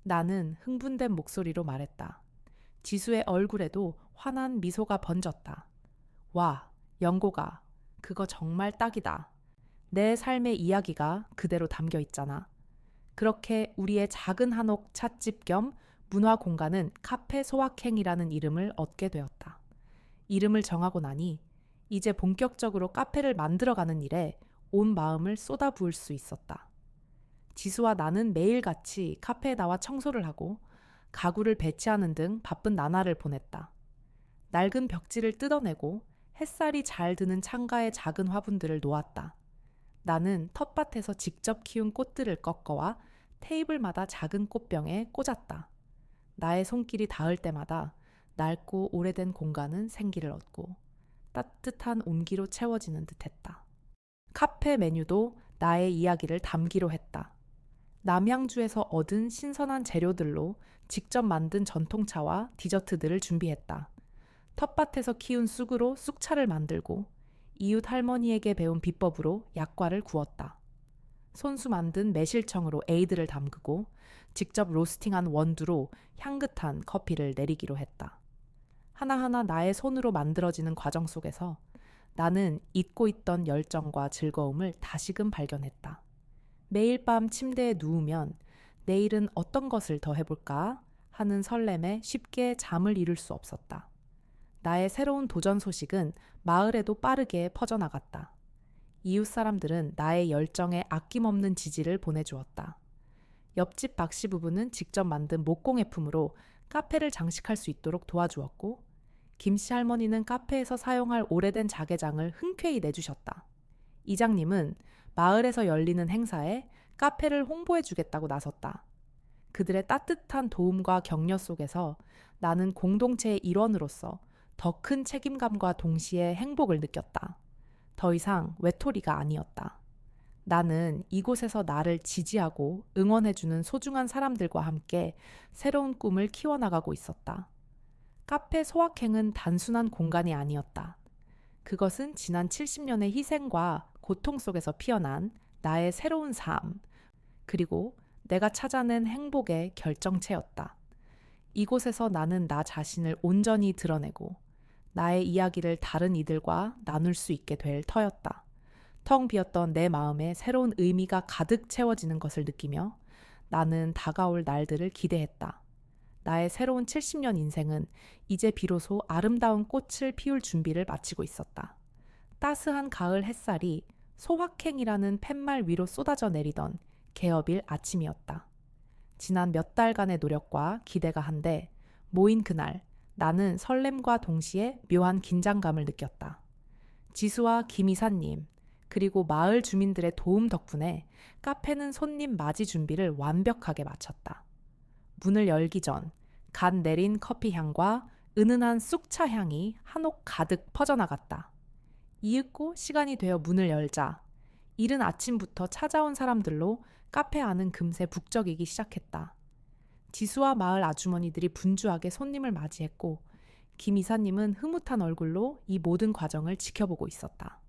나는 흥분된 목소리로 말했다. 지수의 얼굴에도 환한 미소가 번졌다. 와, 영고가, 그거 정말 딱이다. 내 삶의 이야기가 그대로 담겨 있잖아. 그렇게 우리의 작은 한옥 찻집 겸 문화 공간은 카페 소확행이라는 이름을 얻게 되었다. 이름을 정하고 나니 이제 본격적으로 카페를 만들어가는 일에 온 마음을 쏟아부을 수 있었다. 지수와 나는 매일같이 카페에 나와 청소를 하고 가구를 배치하는 등 바쁜 나날을 보냈다. 낡은 벽지를 뜯어내고 햇살이 잘 드는 창가의 작은 화분들을 놓았다. 나는 텃밭에서 직접 키운 꽃들을 꺾어와 테이블마다 작은 꽃병에 꽂았다. 나의 손길이 닿을 때마다 낡고 오래된 공간은 생기를 얻고 따뜻한 온기로 채워지는 듯했다. 카페 메뉴도 나의 이야기를 담기로 했다. 남양주에서 얻은 신선한 재료들로 직접 만든 전통차와 디저트들을 준비했다. 텃밭에서 키운 쑥으로 쑥차를 만들고 이웃 할머니에게 배운 비법으로 약과를 구웠다. 손수 만든 매실청으로 에이드를 담그고 직접 로스팅한 원두로 향긋한 커피를 내리기로 했다. 하나하나 나의 손으로 만들어지는 과정 속에서 나는 잊고 있던 열정과 즐거움을 다시금 발견했다. 매일 밤 침대에 누우면 내일은 어떤 것을 더 해볼까 하는 설렘에 쉽게 잠을 이룰 수 없었다. 나의 새로운 도전 소식은 마을에도 빠르게 퍼져나갔다. 이웃 사람들은 나의 열정에 아낌없는 지지를 보내주었다. 옆집 박씨 부부는 직접 만든 목공예품으로 카페를 장식할 수 있도록 도와주었고, 김씨 할머니는 카페에서 사용할 오래된 자개장을 흔쾌히 내주셨다. 이장님은 마을에서 열리는 행사에 카페를 홍보해주겠다고 나섰다. 그들의 따뜻한 도움과 격려 속에서 나는 공동체의 일원으로서 더 큰 책임감과 동시에 행복을 느꼈다. 더 이상 외톨이가 아니었다. 나는 이곳에서 나를 지지하고 응원해주는 소중한 사람들과 함께 새로운 꿈을 키워나가고 있었다. 카페 소확행은 단순한 공간이 아니었다. 그것은 지난 70년의 희생과 고통 속에서 피어난 나의 새로운 삶, 그리고 내가 찾아낸 행복의 결정체였다. 이곳에서 나는 나 자신을 온전히 드러내고 나의 이야기를 다른 이들과 나눌 수 있게 될 터였다. 텅 비었던 내 마음에 새로운 의미가 가득 채워지는 것을 느끼며 나는 다가올 날들을 기대했다. 나의 새로운 70년 인생은 이제 비로소 아름다운 꽃을 피울 준비를 마치고 있었다. 따스한 가을 햇살이 소확행이라는 팻말 위로 쏟아져 내리던 개업일 아침이었다. 지난 몇 달간의 노력과 기대가 한데 모인 그날 나는 설렘과 동시에 묘한 긴장감을 느꼈다. 지수와 김 이사님, 그리고 마을 주민들의 도움 덕분에 카페는 손님 맞이 준비를 완벽하게 마쳤다. 문을 열기 전 갓 내린 커피 향과 은은한 쑥차 향이 한옥 가득 퍼져나갔다. 이윽고 시간이 되어 문을 열자 이른 아침부터 찾아온 사람들로 카페 안은 금세 북적이기 시작했다. 지수와 마을 아주머니들이 분주하게 손님을 맞이했고 김 이사님은 흐뭇한 얼굴로 이 모든 과정을 지켜보고 있었다.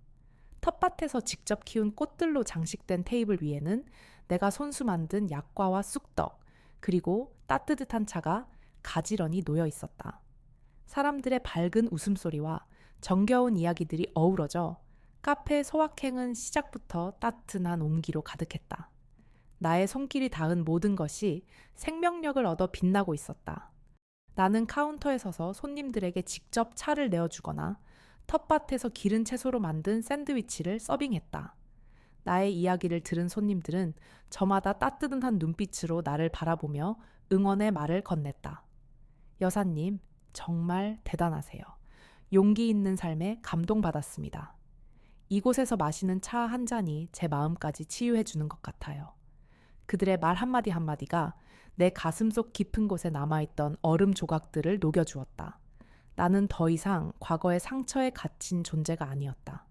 텃밭에서 직접 키운 꽃들로 장식된 테이블 위에는 내가 손수 만든 약과와 쑥떡, 그리고 따뜻한 차가 가지런히 놓여 있었다. 사람들의 밝은 웃음소리와 정겨운 이야기들이 어우러져 카페 소확행은 시작부터 따뜻한 온기로 가득했다. 나의 손길이 닿은 모든 것이 생명력을 얻어 빛나고 있었다. 나는 카운터에 서서 손님들에게 직접 차를 내어주거나 텃밭에서 기른 채소로 만든 샌드위치를 서빙했다. 나의 이야기를 들은 손님들은 저마다 따뜻한 눈빛으로 나를 바라보며 응원의 말을 건넸다. 여사님, 정말 대단하세요. 용기 있는 삶에 감동받았습니다. 이곳에서 마시는 차 한 잔이 제 마음까지 치유해 주는 것 같아요. 그들의 말 한마디 한마디가 내 가슴속 깊은 곳에 남아있던 얼음 조각들을 녹여주었다. 나는 더 이상 과거의 상처에 갇힌 존재가 아니었다.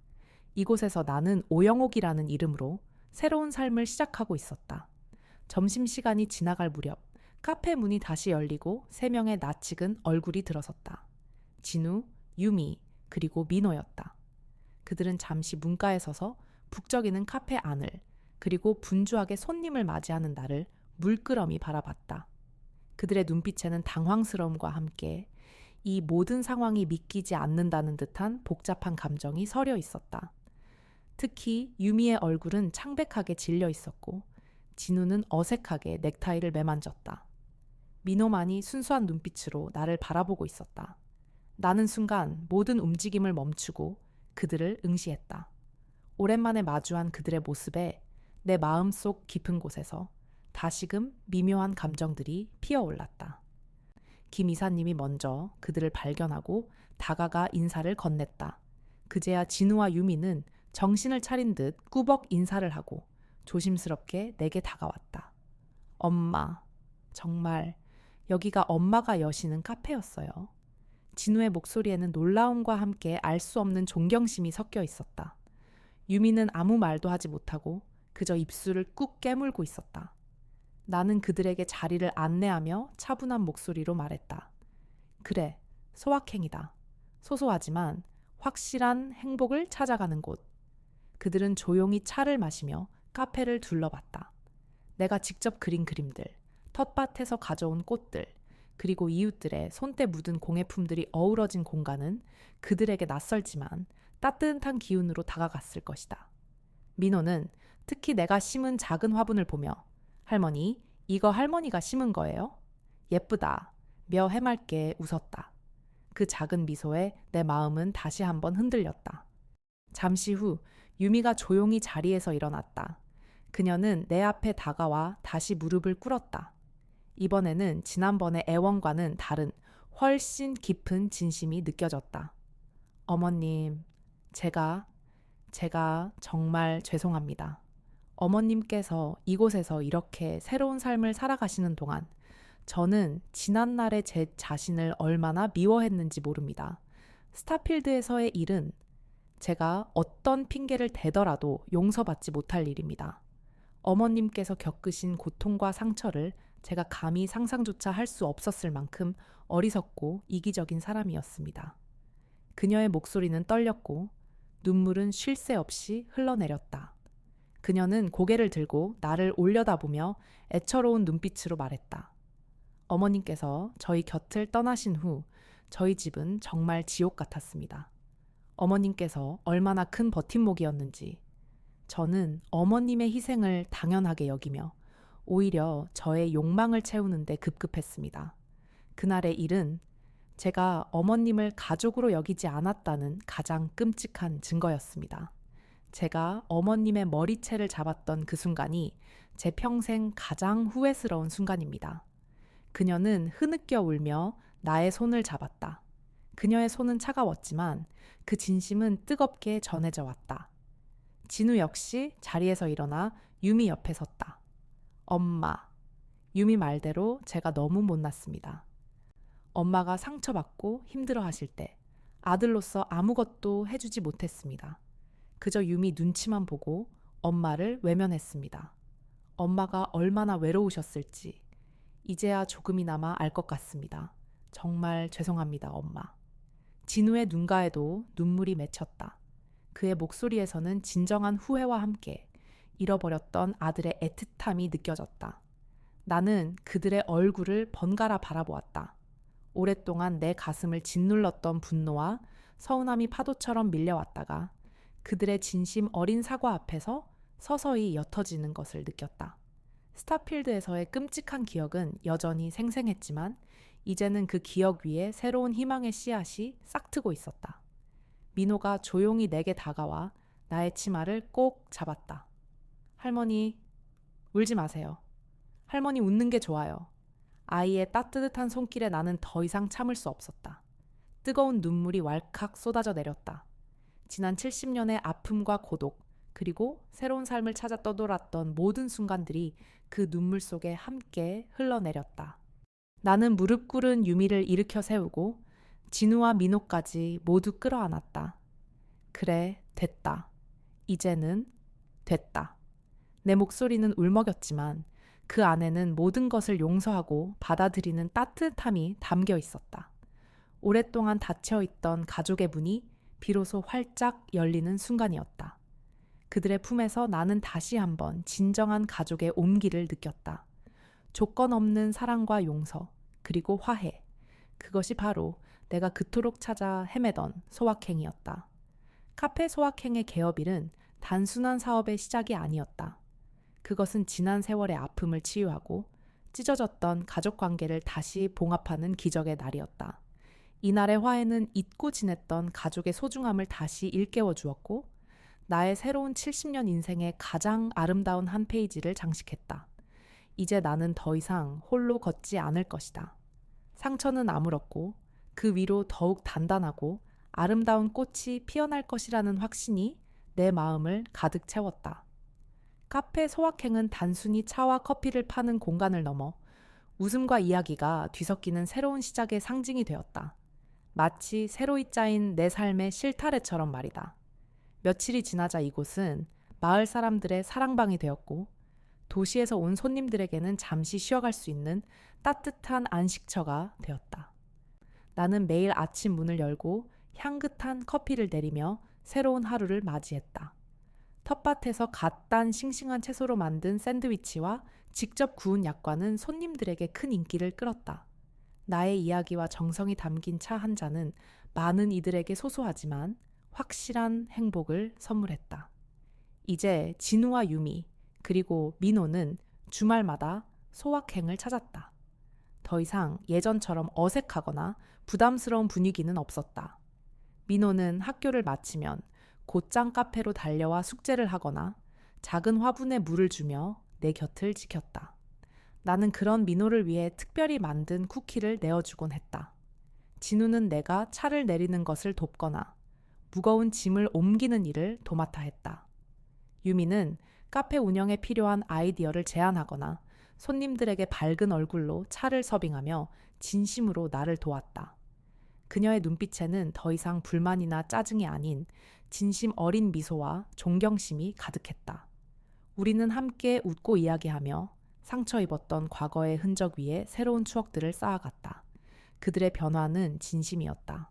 이곳에서 나는 오영옥이라는 이름으로 새로운 삶을 시작하고 있었다. 점심시간이 지나갈 무렵 카페 문이 다시 열리고 3명의 낯익은 얼굴이 들어섰다. 진우, 유미, 그리고 민호였다. 그들은 잠시 문가에 서서 북적이는 카페 안을, 그리고 분주하게 손님을 맞이하는 나를 물끄러미 바라봤다. 그들의 눈빛에는 당황스러움과 함께 이 모든 상황이 믿기지 않는다는 듯한 복잡한 감정이 서려 있었다. 특히 유미의 얼굴은 창백하게 질려 있었고 진우는 어색하게 넥타이를 매만졌다. 민호만이 순수한 눈빛으로 나를 바라보고 있었다. 나는 순간 모든 움직임을 멈추고 그들을 응시했다. 오랜만에 마주한 그들의 모습에 내 마음속 깊은 곳에서 다시금 미묘한 감정들이 피어올랐다. 김 이사님이 먼저 그들을 발견하고 다가가 인사를 건넸다. 그제야 진우와 유미는 정신을 차린 듯 꾸벅 인사를 하고 조심스럽게 내게 다가왔다. 엄마, 정말 여기가 엄마가 여시는 카페였어요. 진우의 목소리에는 놀라움과 함께 알 수 없는 존경심이 섞여 있었다. 유미는 아무 말도 하지 못하고 그저 입술을 꾹 깨물고 있었다. 나는 그들에게 자리를 안내하며 차분한 목소리로 말했다. 그래, 소확행이다. 소소하지만 확실한 행복을 찾아가는 곳. 그들은 조용히 차를 마시며 카페를 둘러봤다. 내가 직접 그린 그림들, 텃밭에서 가져온 꽃들, 그리고 이웃들의 손때 묻은 공예품들이 어우러진 공간은 그들에게 낯설지만 따뜻한 기운으로 다가갔을 것이다. 민호는 특히 내가 심은 작은 화분을 보며 할머니, 이거 할머니가 심은 거예요? 예쁘다. 며 해맑게 웃었다. 그 작은 미소에 내 마음은 다시 한번 흔들렸다. 잠시 후 유미가 조용히 자리에서 일어났다. 그녀는 내 앞에 다가와 다시 무릎을 꿇었다. 이번에는 지난번의 애원과는 다른 훨씬 깊은 진심이 느껴졌다. 어머님, 제가 정말 죄송합니다. 어머님께서 이곳에서 이렇게 새로운 삶을 살아가시는 동안 저는 지난날의 제 자신을 얼마나 미워했는지 모릅니다. 스타필드에서의 일은 제가 어떤 핑계를 대더라도 용서받지 못할 일입니다. 어머님께서 겪으신 고통과 상처를 제가 감히 상상조차 할 수 없었을 만큼 어리석고 이기적인 사람이었습니다. 그녀의 목소리는 떨렸고 눈물은 쉴 새 없이 흘러내렸다. 그녀는 고개를 들고 나를 올려다보며 애처로운 눈빛으로 말했다. 어머님께서 저희 곁을 떠나신 후 저희 집은 정말 지옥 같았습니다. 어머님께서 얼마나 큰 버팀목이었는지 저는 어머님의 희생을 당연하게 여기며 오히려 저의 욕망을 채우는데 급급했습니다. 그날의 일은 제가 어머님을 가족으로 여기지 않았다는 가장 끔찍한 증거였습니다. 제가 어머님의 머리채를 잡았던 그 순간이 제 평생 가장 후회스러운 순간입니다. 그녀는 흐느껴 울며 나의 손을 잡았다. 그녀의 손은 차가웠지만 그 진심은 뜨겁게 전해져 왔다. 진우 역시 자리에서 일어나 유미 옆에 섰다. 엄마. 유미 말대로 제가 너무 못났습니다. 엄마가 상처받고 힘들어 하실 때 아들로서 아무것도 해주지 못했습니다. 그저 유미 눈치만 보고 엄마를 외면했습니다. 엄마가 얼마나 외로우셨을지 이제야 조금이나마 알 것 같습니다. 정말 죄송합니다, 엄마. 진우의 눈가에도 눈물이 맺혔다. 그의 목소리에서는 진정한 후회와 함께 잃어버렸던 아들의 애틋함이 느껴졌다. 나는 그들의 얼굴을 번갈아 바라보았다. 오랫동안 내 가슴을 짓눌렀던 분노와 서운함이 파도처럼 밀려왔다가 그들의 진심 어린 사과 앞에서 서서히 옅어지는 것을 느꼈다. 스타필드에서의 끔찍한 기억은 여전히 생생했지만 이제는 그 기억 위에 새로운 희망의 씨앗이 싹트고 있었다. 민호가 조용히 내게 다가와 나의 치마를 꼭 잡았다. 할머니, 울지 마세요. 할머니 웃는 게 좋아요. 아이의 따뜻한 손길에 나는 더 이상 참을 수 없었다. 뜨거운 눈물이 왈칵 쏟아져 내렸다. 지난 70년의 아픔과 고독, 그리고 새로운 삶을 찾아 떠돌았던 모든 순간들이 그 눈물 속에 함께 흘러내렸다. 나는 무릎 꿇은 유미를 일으켜 세우고 진우와 민호까지 모두 끌어안았다. 그래, 됐다. 이제는 됐다. 내 목소리는 울먹였지만 그 안에는 모든 것을 용서하고 받아들이는 따뜻함이 담겨 있었다. 오랫동안 닫혀있던 가족의 문이 비로소 활짝 열리는 순간이었다. 그들의 품에서 나는 다시 한번 진정한 가족의 온기를 느꼈다. 조건 없는 사랑과 용서, 그리고 화해. 그것이 바로 내가 그토록 찾아 헤매던 소확행이었다. 카페 소확행의 개업일은 단순한 사업의 시작이 아니었다. 그것은 지난 세월의 아픔을 치유하고 찢어졌던 가족관계를 다시 봉합하는 기적의 날이었다. 이날의 화해는 잊고 지냈던 가족의 소중함을 다시 일깨워 주었고 나의 새로운 70년 인생의 가장 아름다운 한 페이지를 장식했다. 이제 나는 더 이상 홀로 걷지 않을 것이다. 상처는 아물었고 그 위로 더욱 단단하고 아름다운 꽃이 피어날 것이라는 확신이 내 마음을 가득 채웠다. 카페 소확행은 단순히 차와 커피를 파는 공간을 넘어 웃음과 이야기가 뒤섞이는 새로운 시작의 상징이 되었다. 마치 새로이 짜인 내 삶의 실타래처럼 말이다. 며칠이 지나자 이곳은 마을 사람들의 사랑방이 되었고 도시에서 온 손님들에게는 잠시 쉬어갈 수 있는 따뜻한 안식처가 되었다. 나는 매일 아침 문을 열고 향긋한 커피를 내리며 새로운 하루를 맞이했다. 텃밭에서 갓 딴 싱싱한 채소로 만든 샌드위치와 직접 구운 약과는 손님들에게 큰 인기를 끌었다. 나의 이야기와 정성이 담긴 차 한 잔은 많은 이들에게 소소하지만 확실한 행복을 선물했다. 이제 진우와 유미, 그리고 민호는 주말마다 소확행을 찾았다. 더 이상 예전처럼 어색하거나 부담스러운 분위기는 없었다. 민호는 학교를 마치면 곧장 카페로 달려와 숙제를 하거나 작은 화분에 물을 주며 내 곁을 지켰다. 나는 그런 민호를 위해 특별히 만든 쿠키를 내어주곤 했다. 진우는 내가 차를 내리는 것을 돕거나 무거운 짐을 옮기는 일을 도맡아 했다. 유미는 카페 운영에 필요한 아이디어를 제안하거나 손님들에게 밝은 얼굴로 차를 서빙하며 진심으로 나를 도왔다. 그녀의 눈빛에는 더 이상 불만이나 짜증이 아닌 진심 어린 미소와 존경심이 가득했다. 우리는 함께 웃고 이야기하며 상처 입었던 과거의 흔적 위에 새로운 추억들을 쌓아갔다. 그들의 변화는 진심이었다.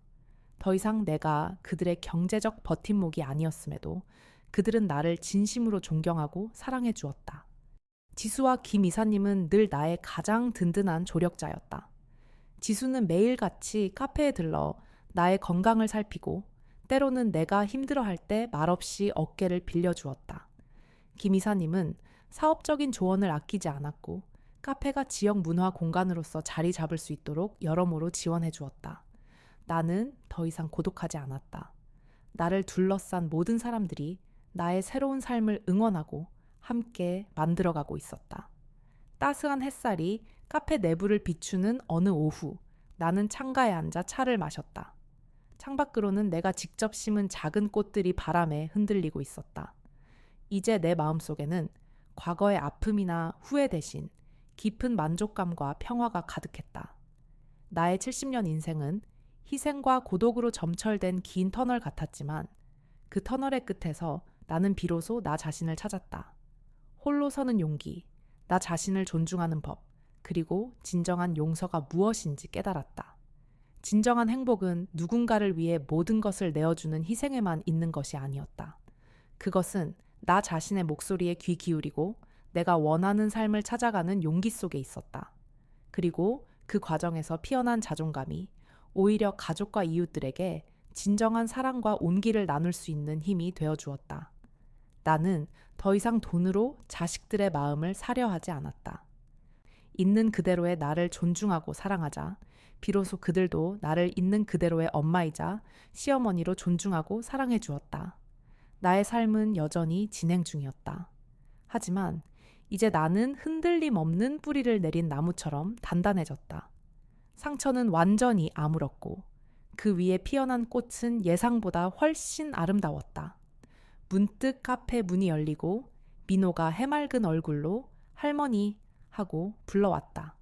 더 이상 내가 그들의 경제적 버팀목이 아니었음에도 그들은 나를 진심으로 존경하고 사랑해 주었다. 지수와 김 이사님은 늘 나의 가장 든든한 조력자였다. 지수는 매일같이 카페에 들러 나의 건강을 살피고 때로는 내가 힘들어할 때 말없이 어깨를 빌려주었다. 김 이사님은 사업적인 조언을 아끼지 않았고 카페가 지역 문화 공간으로서 자리 잡을 수 있도록 여러모로 지원해 주었다. 나는 더 이상 고독하지 않았다. 나를 둘러싼 모든 사람들이 나의 새로운 삶을 응원하고 함께 만들어가고 있었다. 따스한 햇살이 카페 내부를 비추는 어느 오후, 나는 창가에 앉아 차를 마셨다. 창밖으로는 내가 직접 심은 작은 꽃들이 바람에 흔들리고 있었다. 이제 내 마음속에는 과거의 아픔이나 후회 대신 깊은 만족감과 평화가 가득했다. 나의 70년 인생은 희생과 고독으로 점철된 긴 터널 같았지만 그 터널의 끝에서 나는 비로소 나 자신을 찾았다. 홀로 서는 용기, 나 자신을 존중하는 법, 그리고 진정한 용서가 무엇인지 깨달았다. 진정한 행복은 누군가를 위해 모든 것을 내어주는 희생에만 있는 것이 아니었다. 그것은 나 자신의 목소리에 귀 기울이고 내가 원하는 삶을 찾아가는 용기 속에 있었다. 그리고 그 과정에서 피어난 자존감이 오히려 가족과 이웃들에게 진정한 사랑과 온기를 나눌 수 있는 힘이 되어 주었다. 나는 더 이상 돈으로 자식들의 마음을 사려 하지 않았다. 있는 그대로의 나를 존중하고 사랑하자 비로소 그들도 나를 있는 그대로의 엄마이자 시어머니로 존중하고 사랑해 주었다. 나의 삶은 여전히 진행 중이었다. 하지만 이제 나는 흔들림 없는 뿌리를 내린 나무처럼 단단해졌다. 상처는 완전히 아물었고 그 위에 피어난 꽃은 예상보다 훨씬 아름다웠다. 문득 카페 문이 열리고 민호가 해맑은 얼굴로 할머니 하고 불러왔다.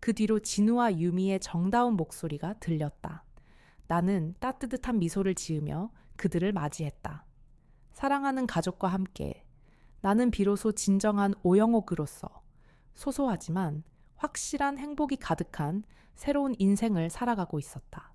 그 뒤로 진우와 유미의 정다운 목소리가 들렸다. 나는 따뜻한 미소를 지으며 그들을 맞이했다. 사랑하는 가족과 함께 나는 비로소 진정한 오영옥으로서 소소하지만 확실한 행복이 가득한 새로운 인생을 살아가고 있었다.